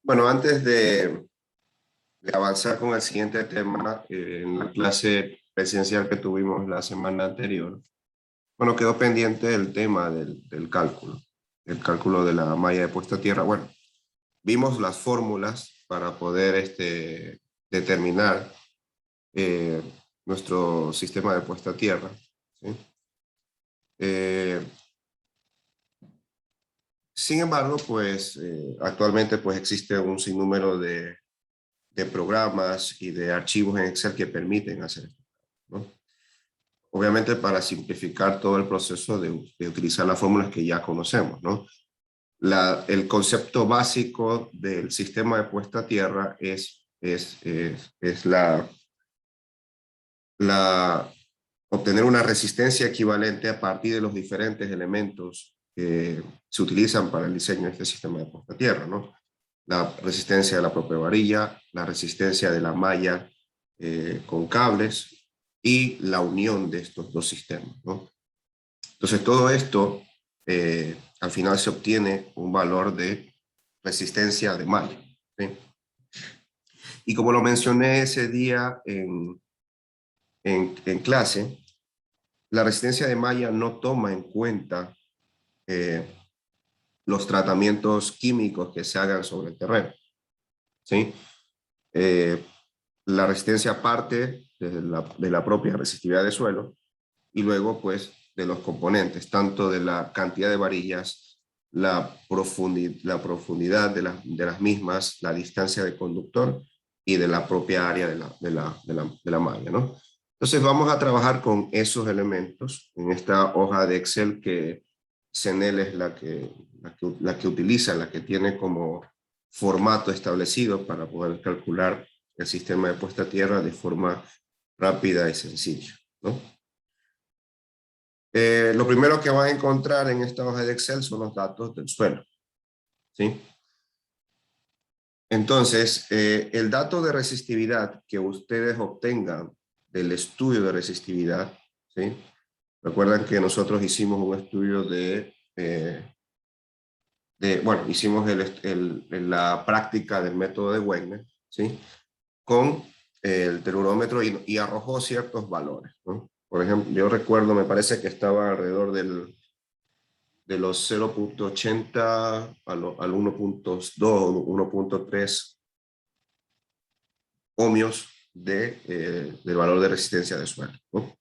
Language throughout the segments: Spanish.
Bueno, antes de avanzar con el siguiente tema, en la clase presencial que tuvimos la semana anterior, bueno, quedó pendiente el tema del cálculo, el cálculo de la malla de puesta a tierra. Bueno, vimos las fórmulas para poder determinar eh, nuestro sistema de puesta a tierra, ¿sí? Eh, Sin embargo, pues actualmente pues existe un sinnúmero de programas y de archivos en Excel que permiten hacer esto, ¿no? Obviamente para simplificar todo el proceso de utilizar las fórmulas que ya conocemos, ¿no? El concepto básico del sistema de puesta a tierra es obtener una resistencia equivalente a partir de los diferentes elementos que se utilizan para el diseño de este sistema de puesta a tierra, ¿no? La resistencia de la propia varilla, la resistencia de la malla con cables y la unión de estos dos sistemas, ¿no? Entonces todo esto al final se obtiene un valor de resistencia de malla, ¿sí? Y como lo mencioné ese día en clase, la resistencia de malla no toma en cuenta eh, los tratamientos químicos que se hagan sobre el terreno, ¿sí? Eh, la resistencia parte de la propia resistividad de suelo y luego pues de los componentes, tanto de la cantidad de varillas, la profundidad de las mismas, la distancia de conductor y de la propia área de la malla, ¿no? Entonces vamos a trabajar con esos elementos en esta hoja de Excel que CENEL es la que utiliza, la que tiene como formato establecido para poder calcular el sistema de puesta a tierra de forma rápida y sencilla, ¿no? Lo primero que van a encontrar en esta hoja de Excel son los datos del suelo, ¿sí? Entonces, el dato de resistividad que ustedes obtengan del estudio de resistividad, ¿sí? Recuerdan que nosotros hicimos un estudio bueno, hicimos la práctica del método de Wegner, ¿sí? Con el telurómetro y arrojó ciertos valores, ¿no? Por ejemplo, yo recuerdo, me parece que estaba alrededor de los 0.80 al 1.2 o 1.3 ohmios del valor de resistencia de suelo, ¿no?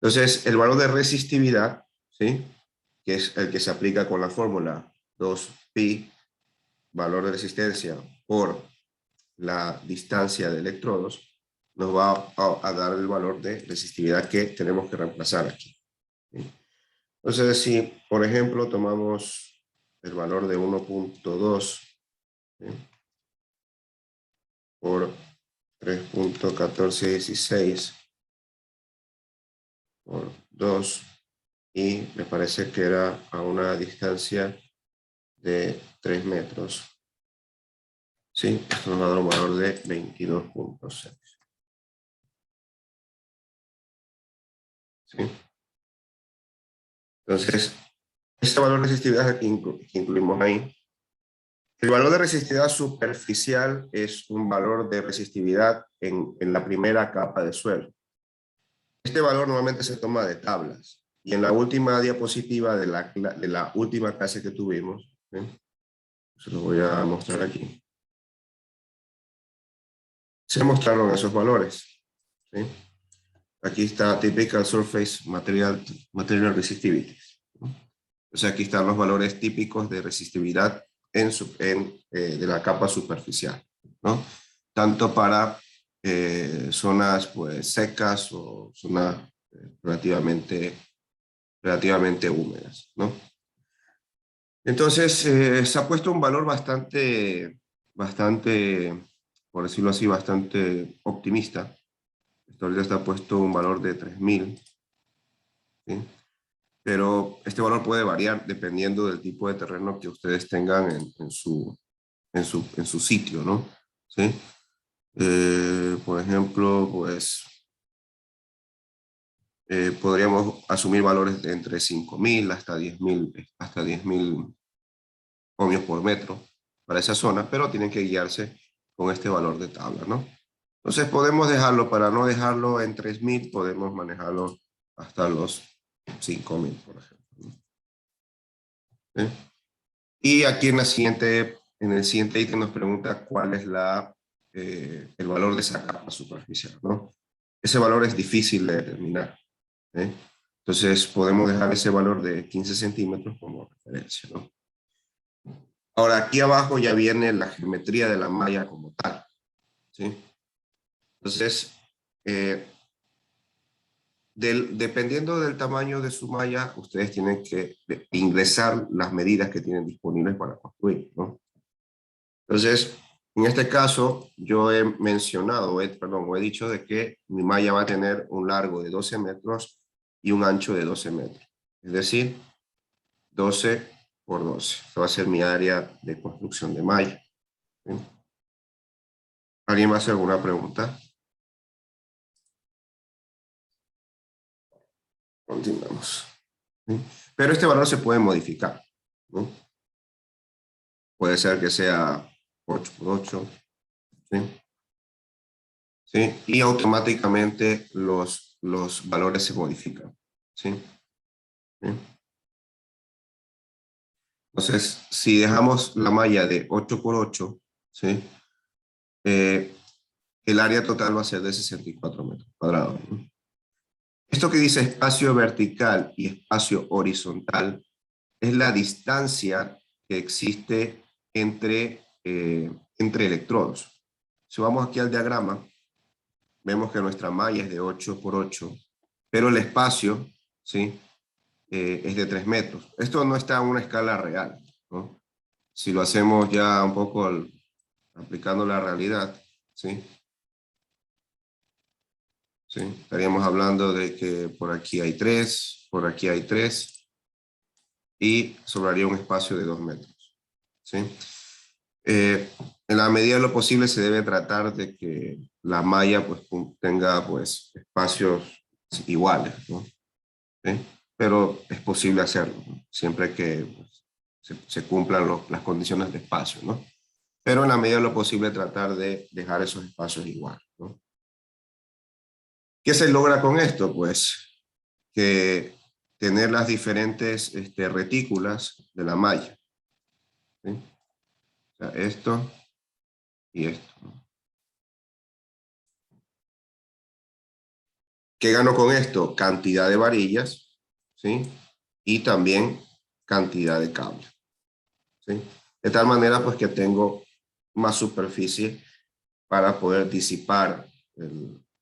Entonces, el valor de resistividad, ¿sí? Que es el que se aplica con la fórmula 2pi, valor de resistencia por la distancia de electrodos, nos va a dar el valor de resistividad que tenemos que reemplazar aquí, ¿sí? Entonces, si por ejemplo tomamos el valor de 1.2, ¿sí? Por 3.1416 por 2, y me parece que era a una distancia de 3 metros. Sí, esto nos va a dar un valor de 22.6. ¿Sí? Entonces, este valor de resistividad que incluimos ahí. El valor de resistividad superficial es un valor de resistividad en la primera capa de suelo. Este valor normalmente se toma de tablas. Y en la última diapositiva de la última clase que tuvimos, ¿sí? Se lo voy a mostrar aquí. Se mostraron esos valores, ¿sí? Aquí está Typical Surface Material Resistivity, ¿no? O sea, aquí están los valores típicos de resistividad de la capa superficial, ¿no? Tanto para zonas pues, secas o zonas relativamente húmedas, ¿no? Entonces, se ha puesto un valor bastante, por decirlo así, bastante optimista. Ahorita está puesto un valor de 3000, ¿sí? Pero este valor puede variar dependiendo del tipo de terreno que ustedes tengan en su sitio, ¿no? ¿Sí? Por ejemplo, pues podríamos asumir valores de entre 5000 hasta 10.000 ohmios por metro para esa zona, pero tienen que guiarse con este valor de tabla, ¿no? Entonces podemos dejarlo, para no dejarlo en 3000, podemos manejarlo hasta los 5000, por ejemplo, ¿no? ¿Sí? Y aquí en el siguiente ítem nos pregunta cuál es el valor de esa capa superficial, ¿no? Ese valor es difícil de determinar, ¿eh? Entonces podemos dejar ese valor de 15 centímetros como referencia, ¿no? Ahora aquí abajo ya viene la geometría de la malla como tal, ¿sí? Entonces, eh, dependiendo del tamaño de su malla, ustedes tienen que ingresar las medidas que tienen disponibles para construir, ¿no? Entonces, en este caso, yo he mencionado, o he dicho de que mi malla va a tener un largo de 12 metros y un ancho de 12 metros. Es decir, 12 por 12. Esta va a ser mi área de construcción de malla, ¿sí? ¿Alguien más hace alguna pregunta? Continuamos, ¿sí? Pero este valor se puede modificar, ¿no? Puede ser que sea 8 por 8, ¿sí? ¿Sí? Y automáticamente los valores se modifican, ¿sí? ¿Sí? Entonces, si dejamos la malla de 8 por 8, ¿sí? Eh, el área total va a ser de 64 metros cuadrados, ¿no? Esto que dice espacio vertical y espacio horizontal es la distancia que existe entre electrodos. Si vamos aquí al diagrama, vemos que nuestra malla es de 8 por 8, pero el espacio, ¿sí? Es de 3 metros. Esto no está en una escala real, ¿no? Si lo hacemos ya un poco aplicando la realidad, ¿sí? ¿Sí? Estaríamos hablando de que por aquí hay 3, por aquí hay 3, y sobraría un espacio de 2 metros, ¿sí? En la medida de lo posible se debe tratar de que la malla pues, tenga pues, espacios iguales, ¿no? ¿Sí? Pero es posible hacerlo, ¿no? Siempre que pues, se cumplan las condiciones de espacio, ¿no? Pero en la medida de lo posible tratar de dejar esos espacios iguales, ¿no? ¿Qué se logra con esto? Pues que tener las diferentes retículas de la malla, ¿sí? O sea, esto y esto, ¿no? ¿Qué gano con esto? Cantidad de varillas, ¿sí? Y también cantidad de cables, ¿sí? De tal manera pues que tengo más superficie para poder disipar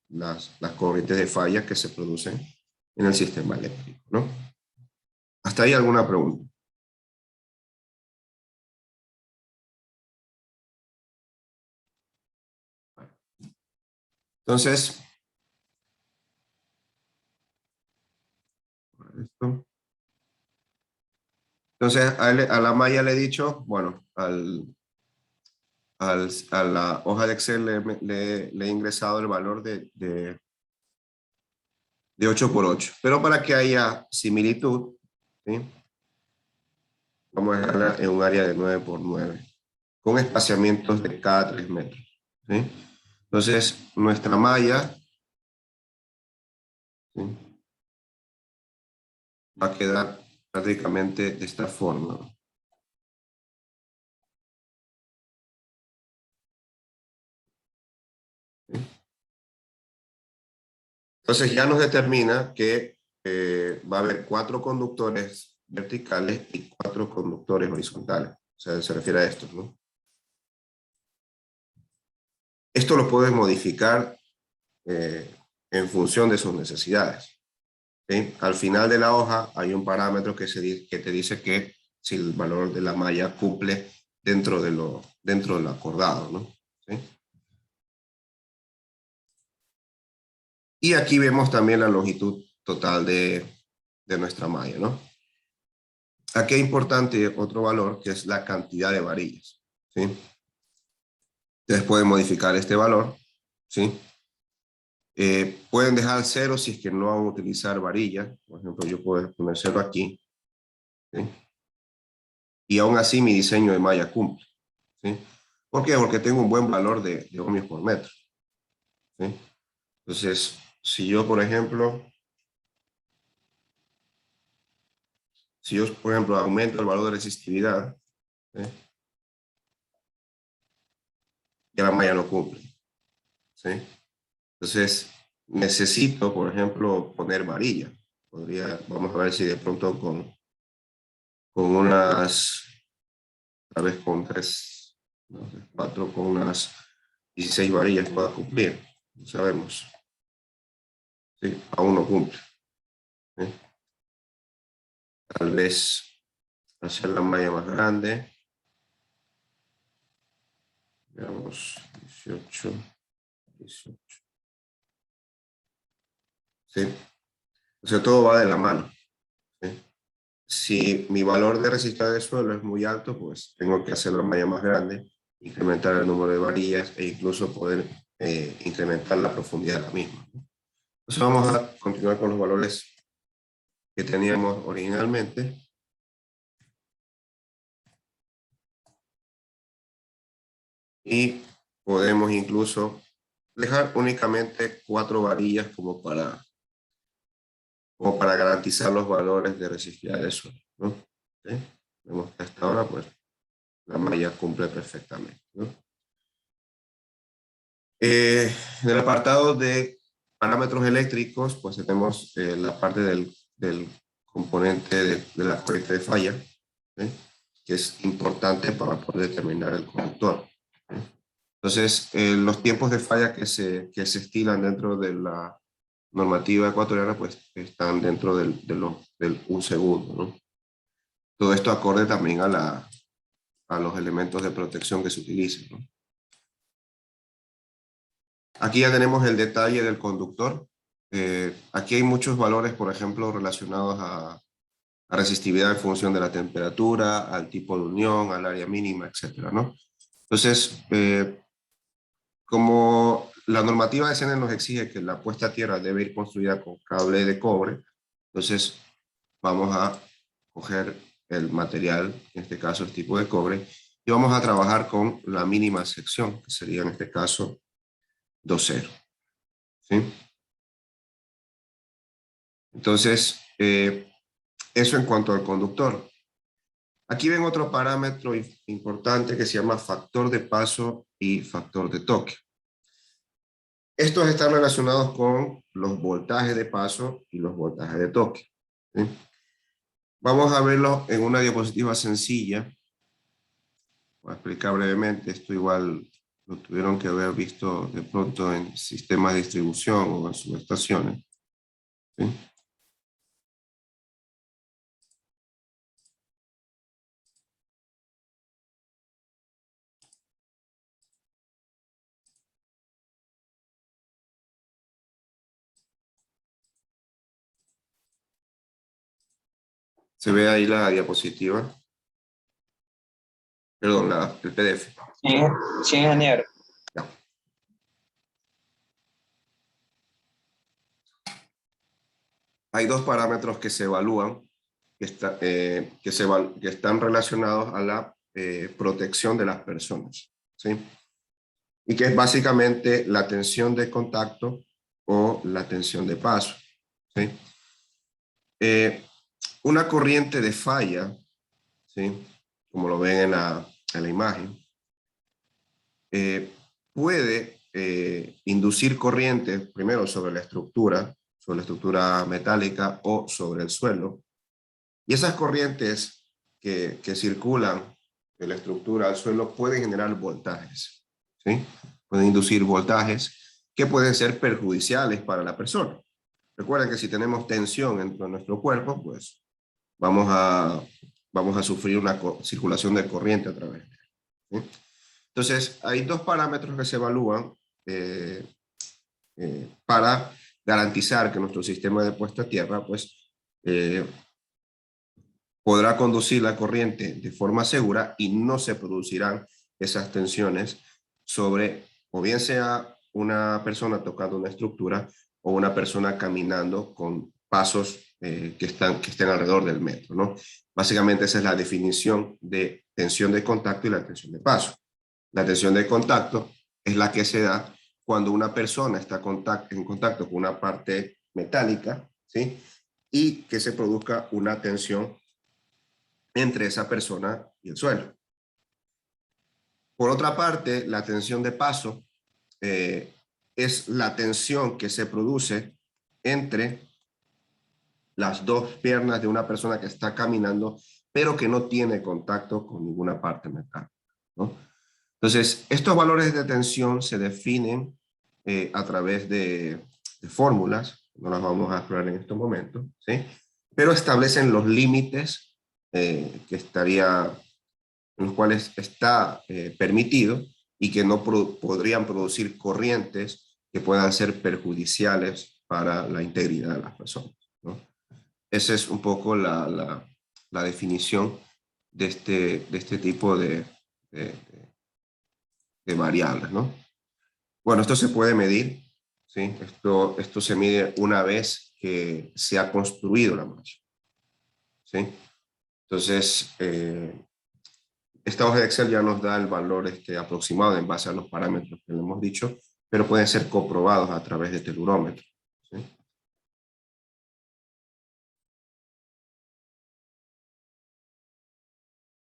las corrientes de falla que se producen en el sistema eléctrico, ¿no? ¿Hasta ahí alguna pregunta? Entonces, esto. Entonces a la malla le he dicho, bueno, a la hoja de Excel le he ingresado el valor de 8 por 8. Pero para que haya similitud, ¿sí? Vamos a dejarla en un área de 9 por 9, con espaciamientos de cada 3 metros, ¿sí? Entonces, nuestra malla, ¿sí? Va a quedar prácticamente de esta forma, ¿sí? Entonces ya nos determina que va a haber 4 conductores verticales y 4 conductores horizontales. O sea, se refiere a esto, ¿no? Esto lo puedes modificar eh, en función de sus necesidades, ¿sí? Al final de la hoja hay un parámetro que te dice que si el valor de la malla cumple dentro de lo acordado, ¿no? ¿Sí? Y aquí vemos también la longitud total de nuestra malla, ¿no? Aquí es importante otro valor que es la cantidad de varillas, ¿sí? Ustedes pueden modificar este valor, ¿sí? Pueden dejar cero si es que no van a utilizar varillas. Por ejemplo, yo puedo poner cero aquí, ¿sí? Y aún así mi diseño de malla cumple, ¿sí? ¿Por qué? Porque tengo un buen valor de ohmios por metro, ¿sí? Entonces, si yo, por ejemplo, aumento el valor de resistividad, ¿sí? Ya la malla no cumple, ¿sí? Entonces, necesito, por ejemplo, poner varilla. Vamos a ver si de pronto con unas, tal vez con tres, no sé, cuatro, con unas 16 varillas pueda cumplir. No sabemos, ¿sí? Aún no cumple, ¿sí? Tal vez hacer la malla más grande, veamos, 18, 18, ¿sí? O sea, todo va de la mano, ¿sí? Si mi valor de resistencia de suelo es muy alto, pues tengo que hacer la malla más grande, incrementar el número de varillas e incluso poder incrementar la profundidad de la misma, ¿no? Entonces vamos a continuar con los valores que teníamos originalmente. Y podemos incluso dejar únicamente 4 varillas como para garantizar los valores de resistividad de suelo, ¿no? ¿Sí? Vemos que hasta ahora pues la malla cumple perfectamente, ¿no? En el apartado de parámetros eléctricos, pues tenemos la parte del componente de la corriente de falla, ¿sí? Que es importante para poder determinar el conductor, ¿sí? Entonces, los tiempos de falla que se estilan dentro de la normativa ecuatoriana, pues están dentro del 1 segundo, ¿no? Todo esto acorde también a los elementos de protección que se utilizan, ¿no? Aquí ya tenemos el detalle del conductor. Aquí hay muchos valores, por ejemplo, relacionados a resistividad en función de la temperatura, al tipo de unión, al área mínima, etcétera, ¿no? Entonces, como la normativa de CENER nos exige que la puesta a tierra debe ir construida con cable de cobre, entonces vamos a coger el material, en este caso el tipo de cobre, y vamos a trabajar con la mínima sección, que sería en este caso 2,0, ¿sí? Entonces, eso en cuanto al conductor. Aquí ven otro parámetro importante que se llama factor de paso y factor de toque. Estos están relacionados con los voltajes de paso y los voltajes de toque, ¿sí? Vamos a verlo en una diapositiva sencilla. Voy a explicar brevemente. Esto igual lo tuvieron que haber visto de pronto en sistemas de distribución o en subestaciones, ¿sí? Se ve ahí la diapositiva, perdón, el PDF. Sí, sí, ingeniero. Ya. Hay dos parámetros que se evalúan, que están relacionados a la protección de las personas, ¿sí? Y que es básicamente la tensión de contacto o la tensión de paso, ¿sí? Una corriente de falla, ¿sí? Como lo ven en la imagen, puede inducir corriente primero sobre la estructura metálica o sobre el suelo. Y esas corrientes que circulan de la estructura al suelo pueden generar voltajes, ¿sí? Pueden inducir voltajes que pueden ser perjudiciales para la persona. Recuerden que si tenemos tensión dentro de nuestro cuerpo, pues vamos a sufrir una circulación de corriente a través de él, ¿sí? Entonces, hay dos parámetros que se evalúan eh, para garantizar que nuestro sistema de puesta a tierra pues, eh, podrá conducir la corriente de forma segura y no se producirán esas tensiones sobre, o bien sea una persona tocando una estructura o una persona caminando con pasos que estén alrededor del metro, ¿no? Básicamente esa es la definición de tensión de contacto y la tensión de paso. La tensión de contacto es la que se da cuando una persona está en contacto con una parte metálica, ¿sí? Y que se produzca una tensión entre esa persona y el suelo. Por otra parte, la tensión de paso es la tensión que se produce entre las dos piernas de una persona que está caminando, pero que no tiene contacto con ninguna parte metálica, ¿no? Entonces, estos valores de tensión se definen a través de fórmulas, no las vamos a explorar en estos momentos, ¿sí? Pero establecen los límites que estaría, en los cuales está permitido y que no podrían producir corrientes que puedan ser perjudiciales para la integridad de las personas, ¿no? Esa es un poco la definición de este tipo de, de variables, ¿no? Bueno, esto se puede medir, ¿sí? Esto se mide una vez que se ha construido la malla, ¿sí? Entonces, esta hoja de Excel ya nos da el valor aproximado en base a los parámetros que le hemos dicho, pero pueden ser comprobados a través de telurómetro, ¿sí?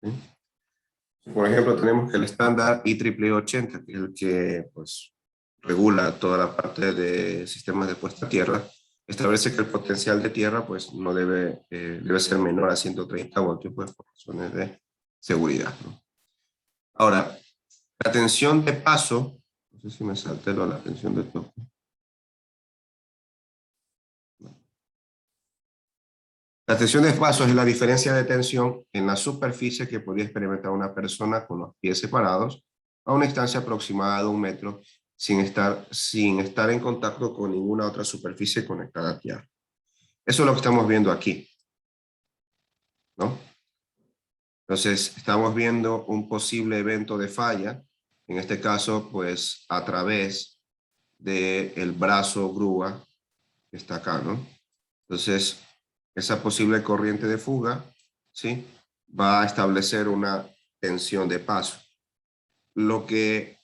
¿Sí? Por ejemplo, tenemos que el estándar IEEE 80, que es el que pues, regula toda la parte de sistemas de puesta a tierra, establece que el potencial de tierra pues, no debe ser menor a 130 voltios pues, por razones de seguridad, ¿no? Ahora, la tensión de paso, no sé si me salté la tensión de toque. La tensión de paso es la diferencia de tensión en la superficie que podría experimentar una persona con los pies separados a una distancia aproximada de 1 metro sin estar en contacto con ninguna otra superficie conectada a tierra. Eso es lo que estamos viendo aquí, ¿no? Entonces, estamos viendo un posible evento de falla, en este caso, pues, a través del brazo grúa que está acá, ¿no? Entonces, esa posible corriente de fuga, ¿sí? Va a establecer una tensión de paso. Lo que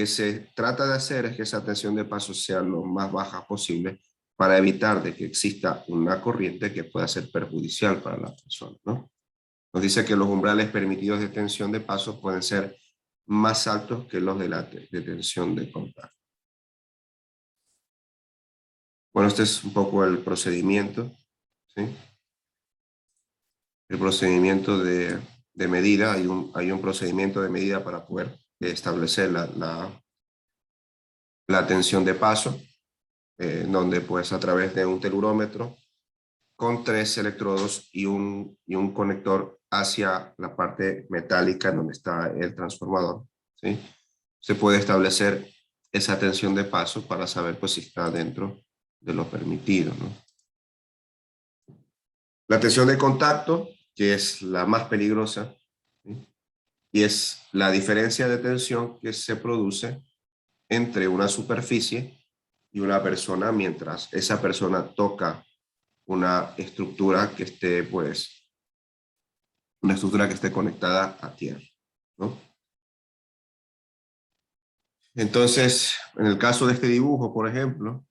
se trata de hacer es que esa tensión de paso sea lo más baja posible para evitar de que exista una corriente que pueda ser perjudicial para la persona, ¿no? Nos dice que los umbrales permitidos de tensión de paso pueden ser más altos que los de tensión de contacto. Bueno, este es un poco el procedimiento, ¿sí? El procedimiento de medida, hay un procedimiento de medida para poder establecer la tensión de paso, donde pues a través de un telurómetro con 3 electrodos y un conector hacia la parte metálica donde está el transformador, ¿sí? Se puede establecer esa tensión de paso para saber pues si está dentro de lo permitido, ¿no? La tensión de contacto, que es la más peligrosa, ¿sí? Y es la diferencia de tensión que se produce entre una superficie y una persona mientras esa persona toca una estructura que esté, pues, una estructura que esté conectada a tierra, ¿no? Entonces, en el caso de este dibujo, por ejemplo,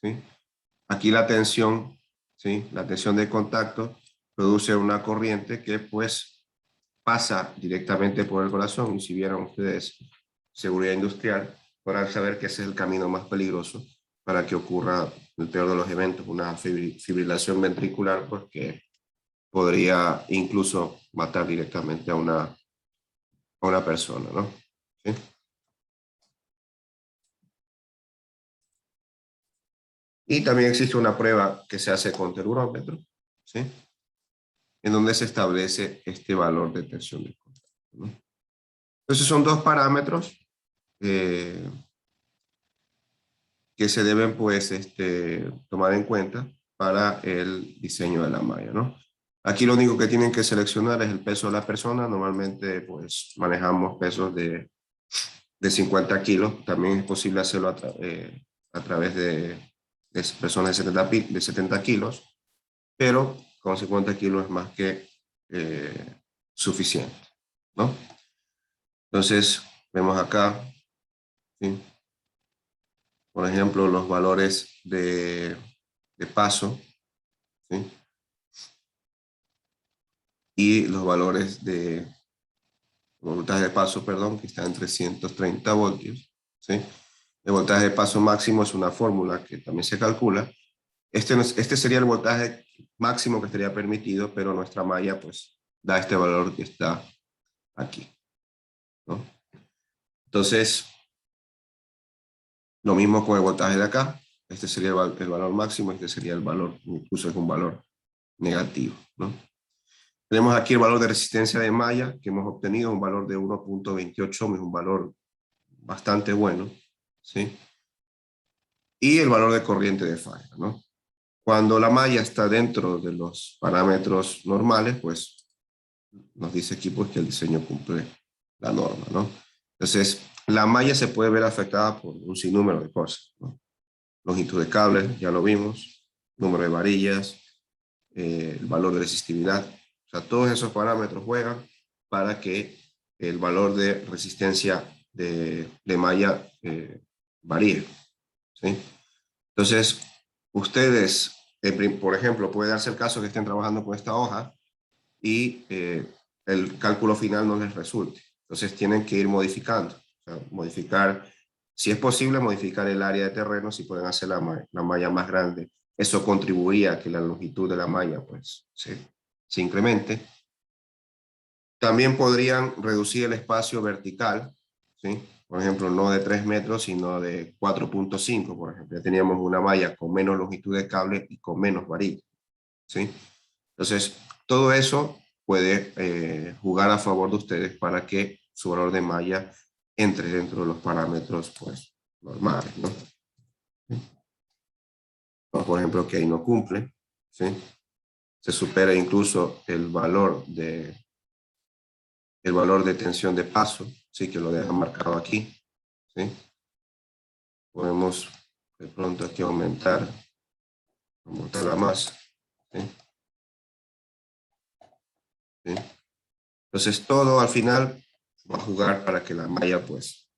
¿sí? Aquí la tensión, ¿sí? La tensión de contacto produce una corriente que, pues, pasa directamente por el corazón, y si vieran ustedes seguridad industrial, podrán saber que ese es el camino más peligroso para que ocurra el peor de los eventos, una fibrilación ventricular, porque podría incluso matar directamente a una persona, ¿no? ¿Sí? Y también existe una prueba que se hace con telurómetro, ¿sí? En donde se establece este valor de tensión de contacto, ¿no? Entonces son dos parámetros eh, que se deben pues tomar en cuenta para el diseño de la malla, ¿no? Aquí lo único que tienen que seleccionar es el peso de la persona. Normalmente pues manejamos pesos de 50 kilos. También es posible hacerlo a través de personas de 70 kilos, pero con 50 kilos es más que suficiente, ¿no? Entonces, vemos acá, ¿sí? Por ejemplo, los valores de paso, ¿sí? Y los valores de voltaje de paso, perdón, que está en 330 voltios, ¿sí? El voltaje de paso máximo es una fórmula que también se calcula. Este sería el voltaje máximo que estaría permitido, pero nuestra malla pues da este valor que está aquí, ¿no? Entonces, lo mismo con el voltaje de acá. Este sería el valor máximo, este sería el valor, incluso es un valor negativo, ¿no? Tenemos aquí el valor de resistencia de malla que hemos obtenido, un valor de 1.28 ohms, es un valor bastante bueno, ¿sí? Y el valor de corriente de falla, ¿no? Cuando la malla está dentro de los parámetros normales, pues nos dice aquí pues, que el diseño cumple la norma, ¿no? Entonces, la malla se puede ver afectada por un sinnúmero de cosas, ¿no? Longitud de cables, ya lo vimos, número de varillas, el valor de resistividad. O sea, todos esos parámetros juegan para que el valor de resistencia de malla varíe, ¿sí? Entonces, ustedes, por ejemplo, puede darse el caso que estén trabajando con esta hoja y el cálculo final no les resulte. Entonces tienen que ir modificando, o sea, modificar, si es posible, modificar el área de terreno, si pueden hacer la malla más grande. Eso contribuiría a que la longitud de la malla pues, se incremente. También podrían reducir el espacio vertical, ¿sí? Por ejemplo, no de 3 metros, sino de 4.5, por ejemplo. Ya teníamos una malla con menos longitud de cable y con menos varilla, ¿sí? Entonces, todo eso puede jugar a favor de ustedes para que su valor de malla entre dentro de los parámetros pues, normales, ¿no? Por ejemplo, que ahí no cumple, ¿sí? Se supera incluso el valor de tensión de paso, ¿sí? Que lo dejan marcado aquí, ¿sí? Podemos de pronto aquí aumentarla más, ¿sí? ¿Sí? Entonces todo al final va a jugar para que la malla pues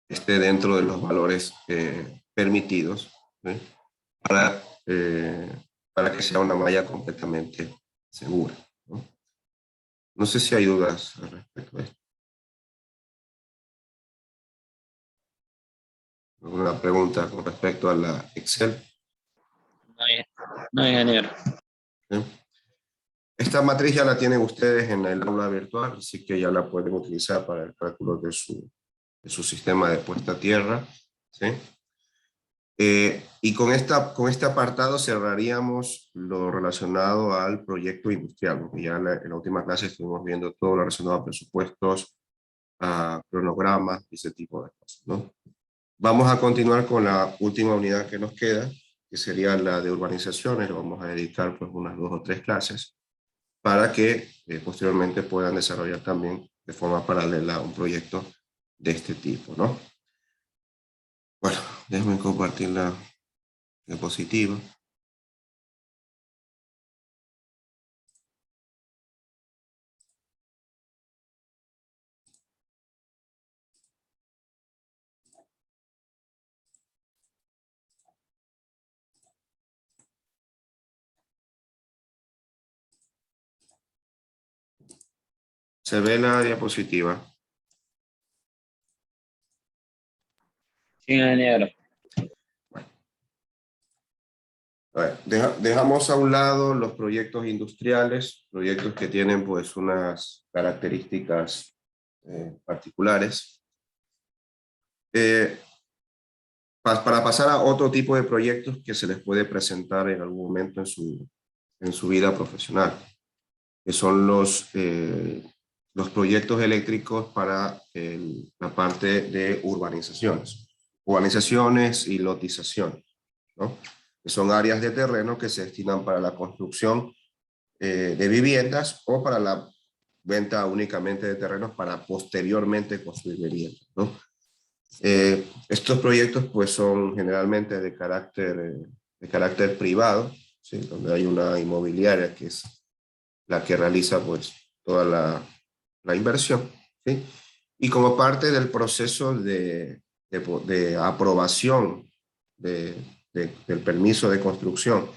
esté dentro de los valores permitidos, ¿sí? para, eh, para que sea una malla completamente segura, ¿no? No sé si hay dudas al respecto de esto. ¿Alguna pregunta con respecto a la Excel? No, no, ingeniero. ¿Sí? Esta matriz ya la tienen ustedes en el aula virtual, así que ya la pueden utilizar para el cálculo de su sistema de puesta a tierra, ¿sí? Y con este apartado cerraríamos lo relacionado al proyecto industrial, porque ya en la última clase estuvimos viendo todo lo relacionado a presupuestos, a cronogramas y ese tipo de cosas, ¿no? Vamos a continuar con la última unidad que nos queda, que sería la de urbanizaciones. Lo vamos a dedicar pues unas 2 o 3 clases para que posteriormente puedan desarrollar también de forma paralela un proyecto de este tipo, ¿no? Bueno, déjenme compartir la diapositiva. Se ve la diapositiva. Sí, ingeniero. A ver, dejamos a un lado los proyectos industriales, proyectos que tienen pues unas características particulares. Para pasar a otro tipo de proyectos que se les puede presentar en algún momento en su vida profesional, que son los proyectos eléctricos para la parte de urbanizaciones y lotización, ¿no? Que son áreas de terreno que se destinan para la construcción de viviendas o para la venta únicamente de terrenos para posteriormente construir viviendas, ¿no? Estos proyectos pues son generalmente de carácter privado, ¿sí? Donde hay una inmobiliaria que es la que realiza pues toda la inversión, ¿sí? Y como parte del proceso de aprobación del permiso de construcción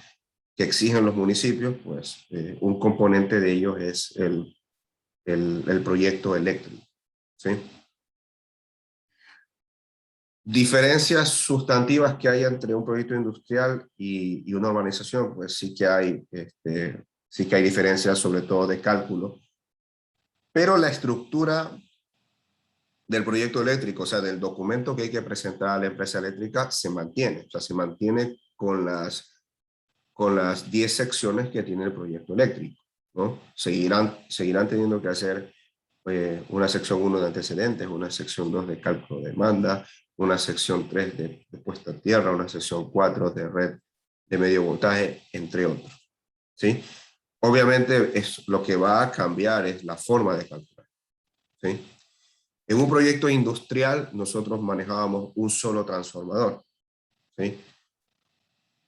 que exigen los municipios, pues un componente de ellos es el proyecto eléctrico, ¿sí? Diferencias sustantivas que hay entre un proyecto industrial y una urbanización, pues sí que hay diferencias, sobre todo de cálculo, pero la estructura del proyecto eléctrico, o sea, del documento que hay que presentar a la empresa eléctrica, se mantiene, o sea, se mantiene con las 10 secciones que tiene el proyecto eléctrico, ¿no? Seguirán teniendo que hacer una sección 1 de antecedentes, una sección 2 de cálculo de demanda, una sección 3 de puesta en tierra, una sección 4 de red de medio voltaje, entre otros, ¿sí? Obviamente lo que va a cambiar es la forma de calcular, ¿sí? En un proyecto industrial nosotros manejábamos un solo transformador, ¿sí?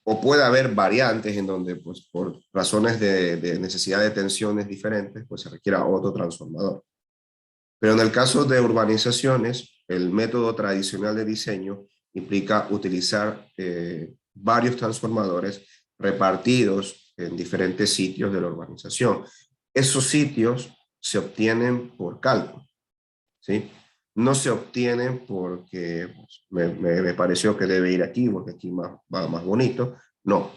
O puede haber variantes en donde, pues, por razones de necesidad de tensiones diferentes, pues se requiera otro transformador. Pero en el caso de urbanizaciones, el método tradicional de diseño implica utilizar varios transformadores repartidos en diferentes sitios de la urbanización. Esos sitios se obtienen por cálculo, ¿sí? No se obtienen porque pues, me pareció que debe ir aquí, porque aquí va más bonito. No.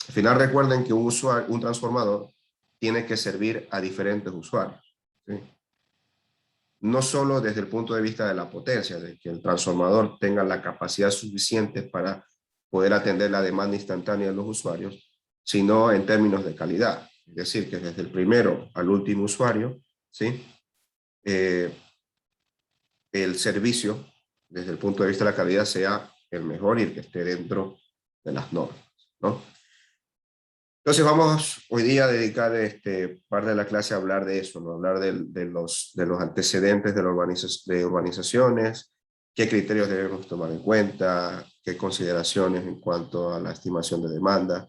Al final recuerden que un transformador tiene que servir a diferentes usuarios, ¿sí? No solo desde el punto de vista de la potencia, de que el transformador tenga la capacidad suficiente para poder atender la demanda instantánea de los usuarios, sino en términos de calidad. Es decir, que desde el primero al último usuario, ¿sí? El servicio, desde el punto de vista de la calidad, sea el mejor y el que esté dentro de las normas, ¿no? Entonces vamos hoy día a dedicar parte de la clase a hablar de eso, ¿no? Hablar de los antecedentes de urbanizaciones, qué criterios debemos tomar en cuenta, qué consideraciones en cuanto a la estimación de demanda,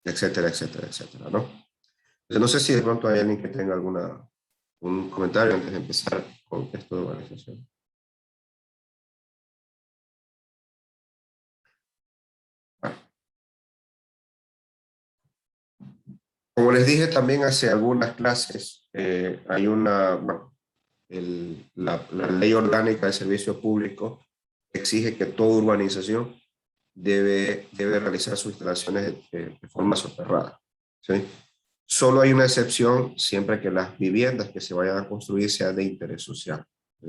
etcétera, etcétera, etcétera, ¿no? Entonces, no sé si de pronto hay alguien que tenga un comentario antes de empezar con esto de urbanización. Como les dije también hace algunas clases, hay bueno, la ley orgánica de servicio público exige que toda urbanización debe realizar sus instalaciones de forma soterrada, ¿sí? Solo hay una excepción siempre que las viviendas que se vayan a construir sean de interés social, ¿sí?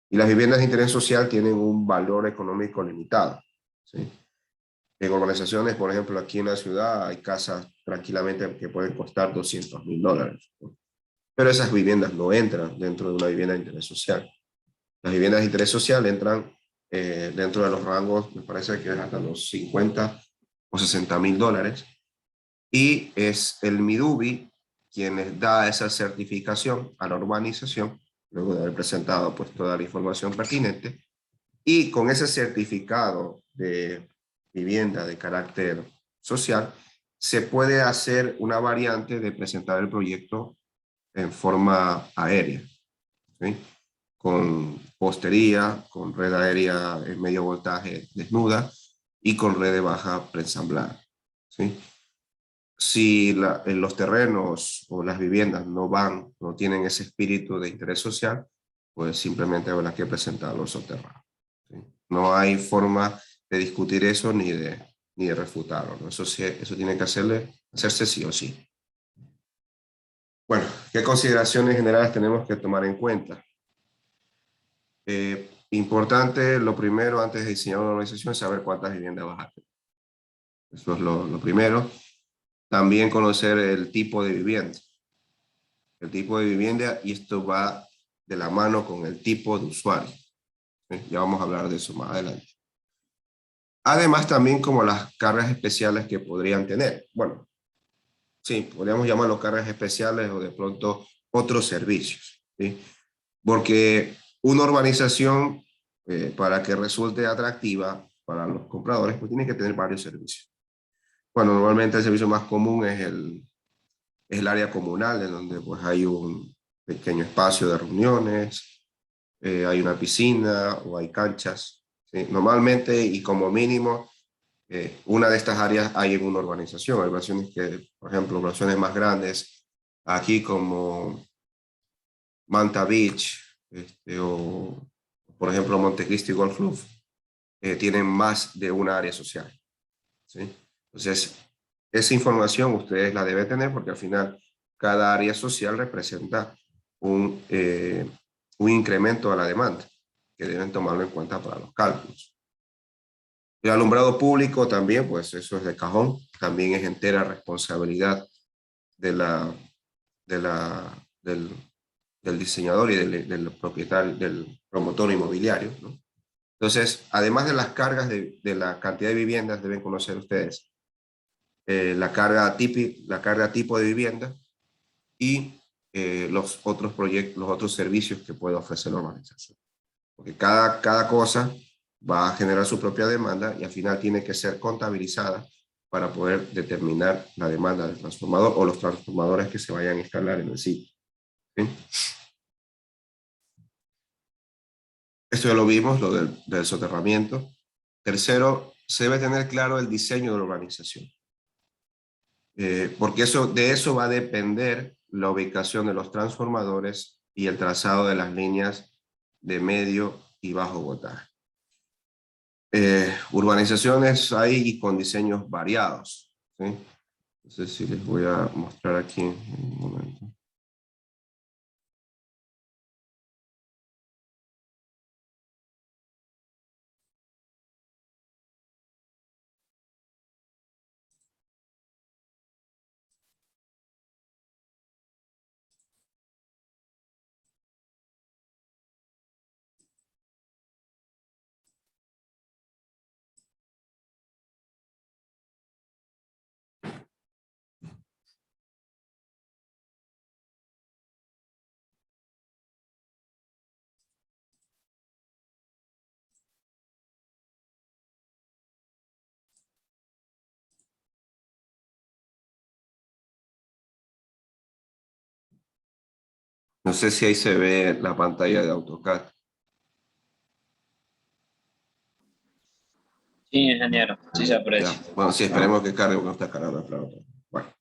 Y las viviendas de interés social tienen un valor económico limitado, ¿sí? En urbanizaciones, por ejemplo, aquí en la ciudad hay casas tranquilamente que pueden costar $200,000, ¿no? Pero esas viviendas no entran dentro de una vivienda de interés social. Las viviendas de interés social entran dentro de los rangos, me parece que es hasta los 50 o $60,000, y es el MIDUBI quien les da esa certificación a la urbanización, luego de haber presentado pues toda la información pertinente, y con ese certificado de vivienda de carácter social, se puede hacer una variante de presentar el proyecto en forma aérea, ¿sí? Con postería, con red aérea en medio voltaje desnuda y con red de baja preensamblada, ¿sí? Si en los terrenos o las viviendas no tienen ese espíritu de interés social, pues simplemente habrá que presentarlo soterrado, ¿sí? No hay forma de discutir eso ni de refutarlo, ¿no? Eso tiene que hacerse sí o sí. Bueno, ¿qué consideraciones generales tenemos que tomar en cuenta? Importante, lo primero, antes de diseñar una organización, es saber cuántas viviendas vas a tener. Eso es lo primero. También conocer el tipo de vivienda. El tipo de vivienda, y esto va de la mano con el tipo de usuario. Ya vamos a hablar de eso más adelante. Además, también como las cargas especiales que podrían tener. Bueno, sí, podríamos llamarlo cargas especiales o de pronto otros servicios, ¿sí? Porque una urbanización, para que resulte atractiva para los compradores, pues tiene que tener varios servicios. Bueno, normalmente el servicio más común es el área comunal, en donde pues hay pequeño espacio de reuniones, hay una piscina o hay canchas, ¿sí? Normalmente y como mínimo, una de estas áreas hay en una urbanización. Hay urbanizaciones que, por ejemplo, urbanizaciones más grandes, aquí como Manta Beach, o por ejemplo Montecristi Golf Club, tienen más de una área social, ¿sí? Entonces, esa información ustedes la deben tener porque al final cada área social representa un incremento a la demanda que deben tomarlo en cuenta para los cálculos. El alumbrado público también, pues eso es de cajón, también es entera responsabilidad de la, del diseñador y del propietario, del promotor inmobiliario, ¿no? Entonces, además de las cargas de la cantidad de viviendas, deben conocer ustedes la carga tipo de vivienda y los otros proyectos, los otros servicios que puede ofrecer la organización. Porque cada cosa va a generar su propia demanda y al final tiene que ser contabilizada para poder determinar la demanda del transformador o los transformadores que se vayan a instalar en el sitio, ¿sí? Esto ya lo vimos, lo del soterramiento. Tercero, se debe tener claro el diseño de la urbanización, porque de eso va a depender la ubicación de los transformadores y el trazado de las líneas de medio y bajo voltaje. Urbanizaciones hay con diseños variados, ¿sí? No sé si les voy a mostrar aquí en un momento. No sé si ahí se ve la pantalla de AutoCAD. Sí, ingeniero, sí se Ya. aprecia. Bueno, sí, esperemos que cargue porque no está cargando, claro. Bueno.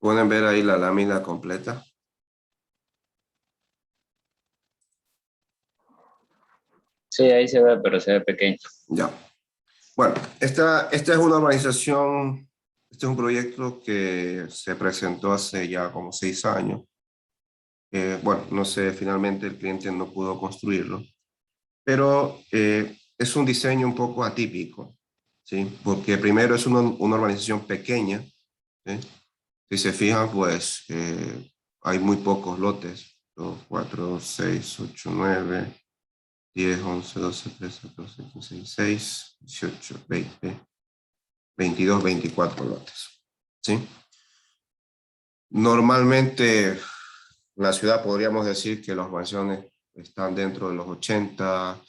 Pueden ver ahí la lámina completa. Sí, ahí se ve, pero se ve pequeño. Ya. Bueno, esta es una organización, este es un proyecto que se presentó hace ya como 6 años. Bueno, no sé, finalmente el cliente no pudo construirlo, pero es un diseño un poco atípico, ¿sí? Porque primero es una organización pequeña, ¿sí? Si se fijan, pues hay muy pocos lotes, 2, 4, 6, 8, 9, 10, 11, 12, 13, 14, 15, 16, 18, 20, 22, 24 lotes, ¿sí? Normalmente en la ciudad podríamos decir que las mansiones están dentro de los 80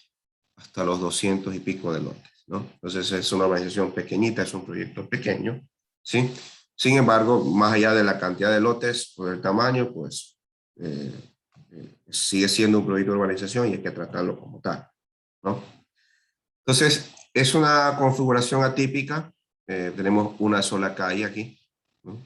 hasta los 200 y pico de lotes, ¿no? Entonces es una organización pequeñita, es un proyecto pequeño, ¿sí? Sin embargo, más allá de la cantidad de lotes o del tamaño, pues sigue siendo un proyecto de urbanización y hay que tratarlo como tal, ¿no? Entonces, es una configuración atípica. Tenemos una sola calle aquí, ¿no?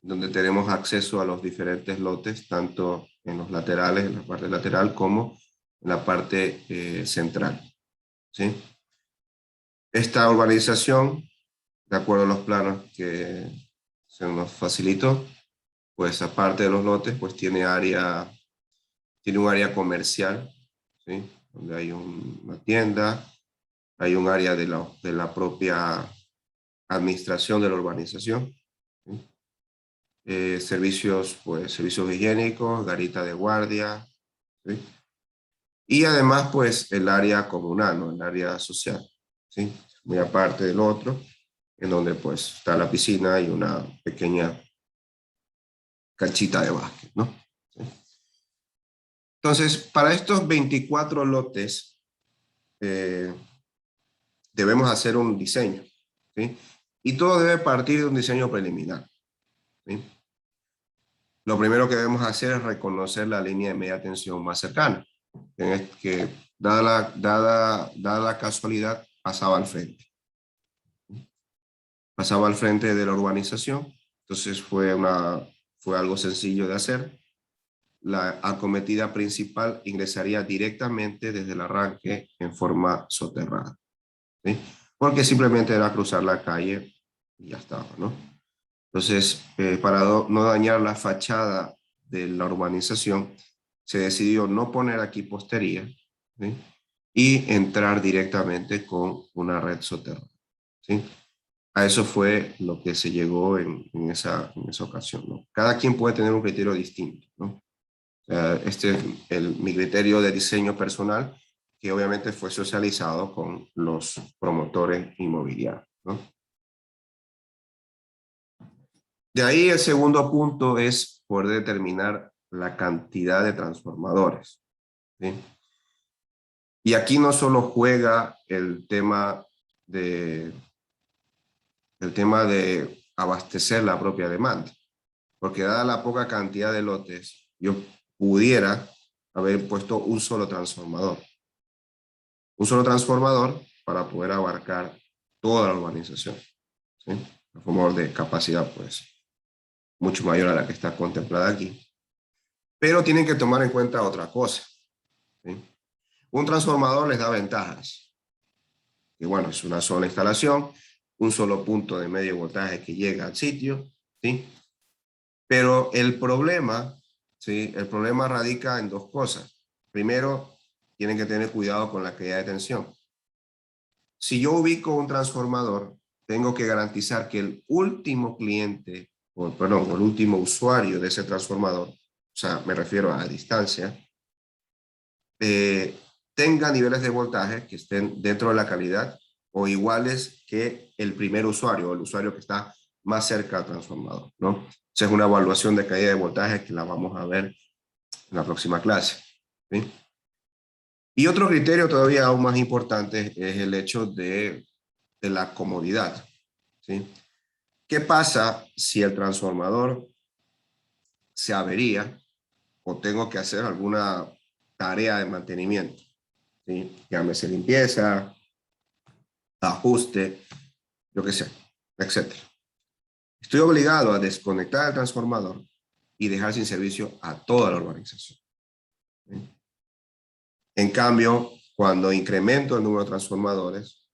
Donde tenemos acceso a los diferentes lotes, tanto en los laterales, en la parte lateral, como en la parte central, ¿sí? Esta urbanización, de acuerdo a los planos que se nos facilitó, pues aparte de los lotes, pues tiene tiene un área comercial, ¿sí? Donde hay una tienda, hay un área de la propia administración de la urbanización, ¿sí? Servicios, pues, servicios higiénicos, garita de guardia, ¿sí? Y además, pues, el área comunal, ¿no? El área social, ¿sí? Muy aparte del otro, en donde, pues, está la piscina y una pequeña canchita de básquet, ¿no? ¿Sí? Entonces, para estos 24 lotes, eh, debemos hacer un diseño, ¿sí? Y todo debe partir de un diseño preliminar, ¿sí? Lo primero que debemos hacer es reconocer la línea de media tensión más cercana, que dada la casualidad, pasaba al frente. Pasaba al frente de la urbanización, entonces fue algo sencillo de hacer. La acometida principal ingresaría directamente desde el arranque en forma soterrada, ¿sí? Porque simplemente era cruzar la calle y ya estaba, ¿no? Entonces, para no dañar la fachada de la urbanización, se decidió no poner aquí postería, ¿sí? Y entrar directamente con una red soterrada, ¿sí? A eso fue lo que se llegó en esa ocasión, ¿no? Cada quien puede tener un criterio distinto, ¿no? Este es mi criterio de diseño personal, que obviamente fue socializado con los promotores inmobiliarios, ¿no? De ahí el segundo punto es poder determinar la cantidad de transformadores, ¿sí? Y aquí no solo juega el tema de abastecer la propia demanda, porque dada la poca cantidad de lotes, yo pudiera haber puesto un solo transformador para poder abarcar toda la urbanización, ¿sí? A favor de capacidad, pues, mucho mayor a la que está contemplada aquí. Pero tienen que tomar en cuenta otra cosa, ¿sí? Un transformador les da ventajas, que bueno, es una sola instalación, un solo punto de medio voltaje que llega al sitio, ¿sí? Pero el problema, ¿sí? El problema radica en dos cosas. Primero, tienen que tener cuidado con la caída de tensión. Si yo ubico un transformador, tengo que garantizar que el último cliente, perdón, el último usuario de ese transformador, o sea, me refiero a distancia, tenga niveles de voltaje que estén dentro de la calidad o iguales que el primer usuario, o el usuario que está más cerca al transformador, ¿no? Esa es una evaluación de caída de voltaje que la vamos a ver en la próxima clase, ¿sí? Y otro criterio todavía aún más importante es el hecho de la comodidad, ¿sí? ¿Qué pasa si el transformador se avería o tengo que hacer alguna tarea de mantenimiento, ¿sí? Llámese limpieza, ajuste, yo qué sé, etcétera. Estoy obligado a desconectar el transformador y dejar sin servicio a toda la urbanización, ¿sí? En cambio, cuando incremento el número de transformadores,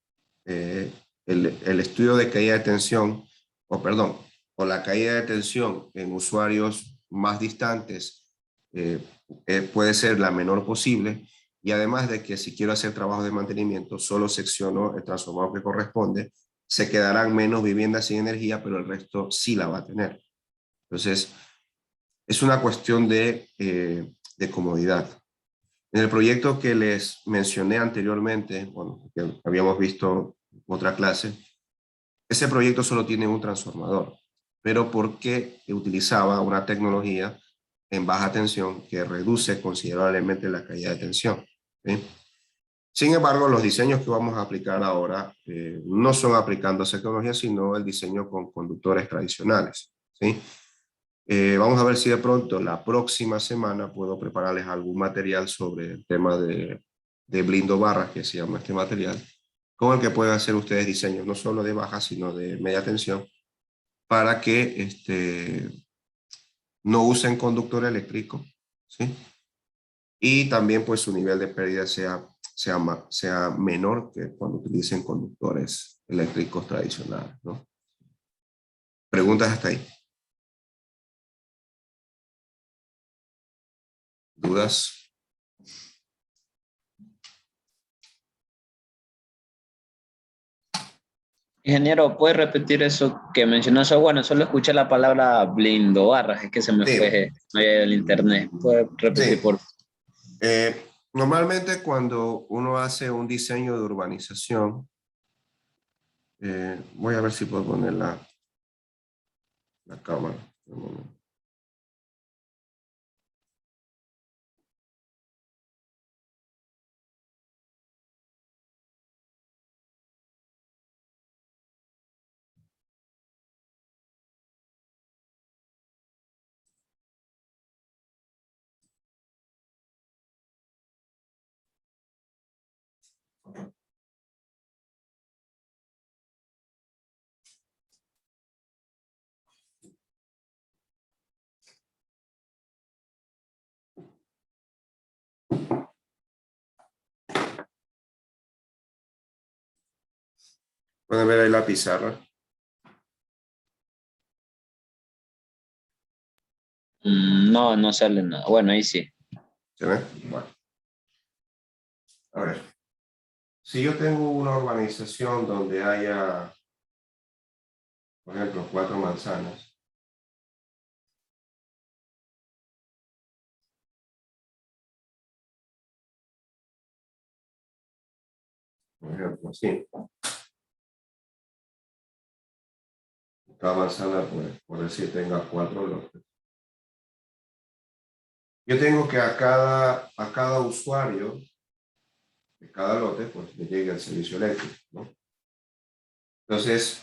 eh, el estudio de caída de tensión, o la caída de tensión en usuarios más distantes puede ser la menor posible, y además de que si quiero hacer trabajos de mantenimiento, solo secciono el transformador que corresponde, se quedarán menos viviendas sin energía, pero el resto sí la va a tener. Entonces, es una cuestión de comodidad. En el proyecto que les mencioné anteriormente, bueno, que habíamos visto en otra clase, ese proyecto solo tiene un transformador, pero porque utilizaba una tecnología en baja tensión que reduce considerablemente la caída de tensión, ¿sí? Sin embargo, los diseños que vamos a aplicar ahora no son aplicando esa tecnología, sino el diseño con conductores tradicionales, ¿sí? Vamos a ver si de pronto la próxima semana puedo prepararles algún material sobre el tema de blindo barras, que se llama este material, con el que pueden hacer ustedes diseños no solo de baja, sino de media tensión, para que no usen conductor eléctrico, ¿sí? Y también pues su nivel de pérdida sea menor que cuando utilicen conductores eléctricos tradicionales, ¿no? ¿Preguntas hasta ahí? ¿Dudas? Ingeniero, ¿puede repetir eso que mencionó? Eso, bueno, solo escuché la palabra blindo barras, es que se me Sí, fue el internet. ¿Puede repetir, sí. por favor? Normalmente cuando uno hace un diseño de urbanización, voy a ver si puedo poner la cámara. Un momento. Pueden ver ahí la pizarra. No, no sale nada. Bueno, ahí sí. ¿Se ve? Bueno, a ver. Si yo tengo una urbanización donde haya, por ejemplo, 4 manzanas, por ejemplo, así. Cada manzana, pues, por decir, tenga 4 lotes. Yo tengo que a cada usuario de cada lote, pues, le llegue el servicio eléctrico, ¿no? Entonces,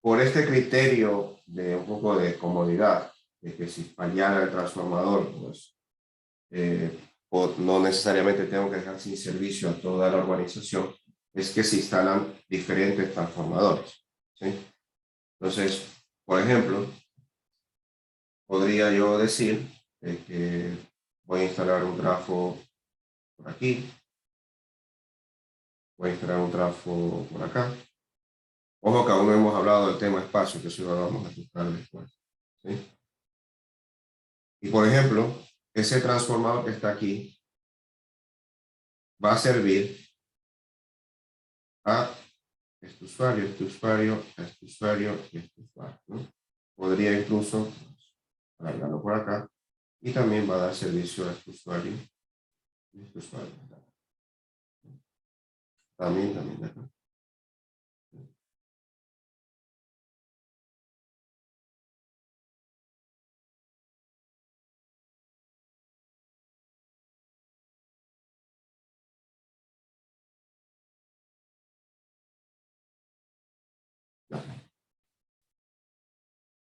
por este criterio de un poco de comodidad, de que si fallara el transformador, pues, no necesariamente tengo que dejar sin servicio a toda la urbanización, es que se instalan diferentes transformadores, ¿sí? Entonces, por ejemplo, podría yo decir que voy a instalar un trafo por aquí, voy a instalar un trafo por acá. Ojo que aún no hemos hablado del tema espacio, que eso lo vamos a tocar después, ¿sí? Y por ejemplo, ese transformador que está aquí va a servir a este usuario, este usuario, este usuario y este usuario, ¿no? Podría incluso cargarlo por acá y también va a dar servicio a este usuario y este usuario. También acá.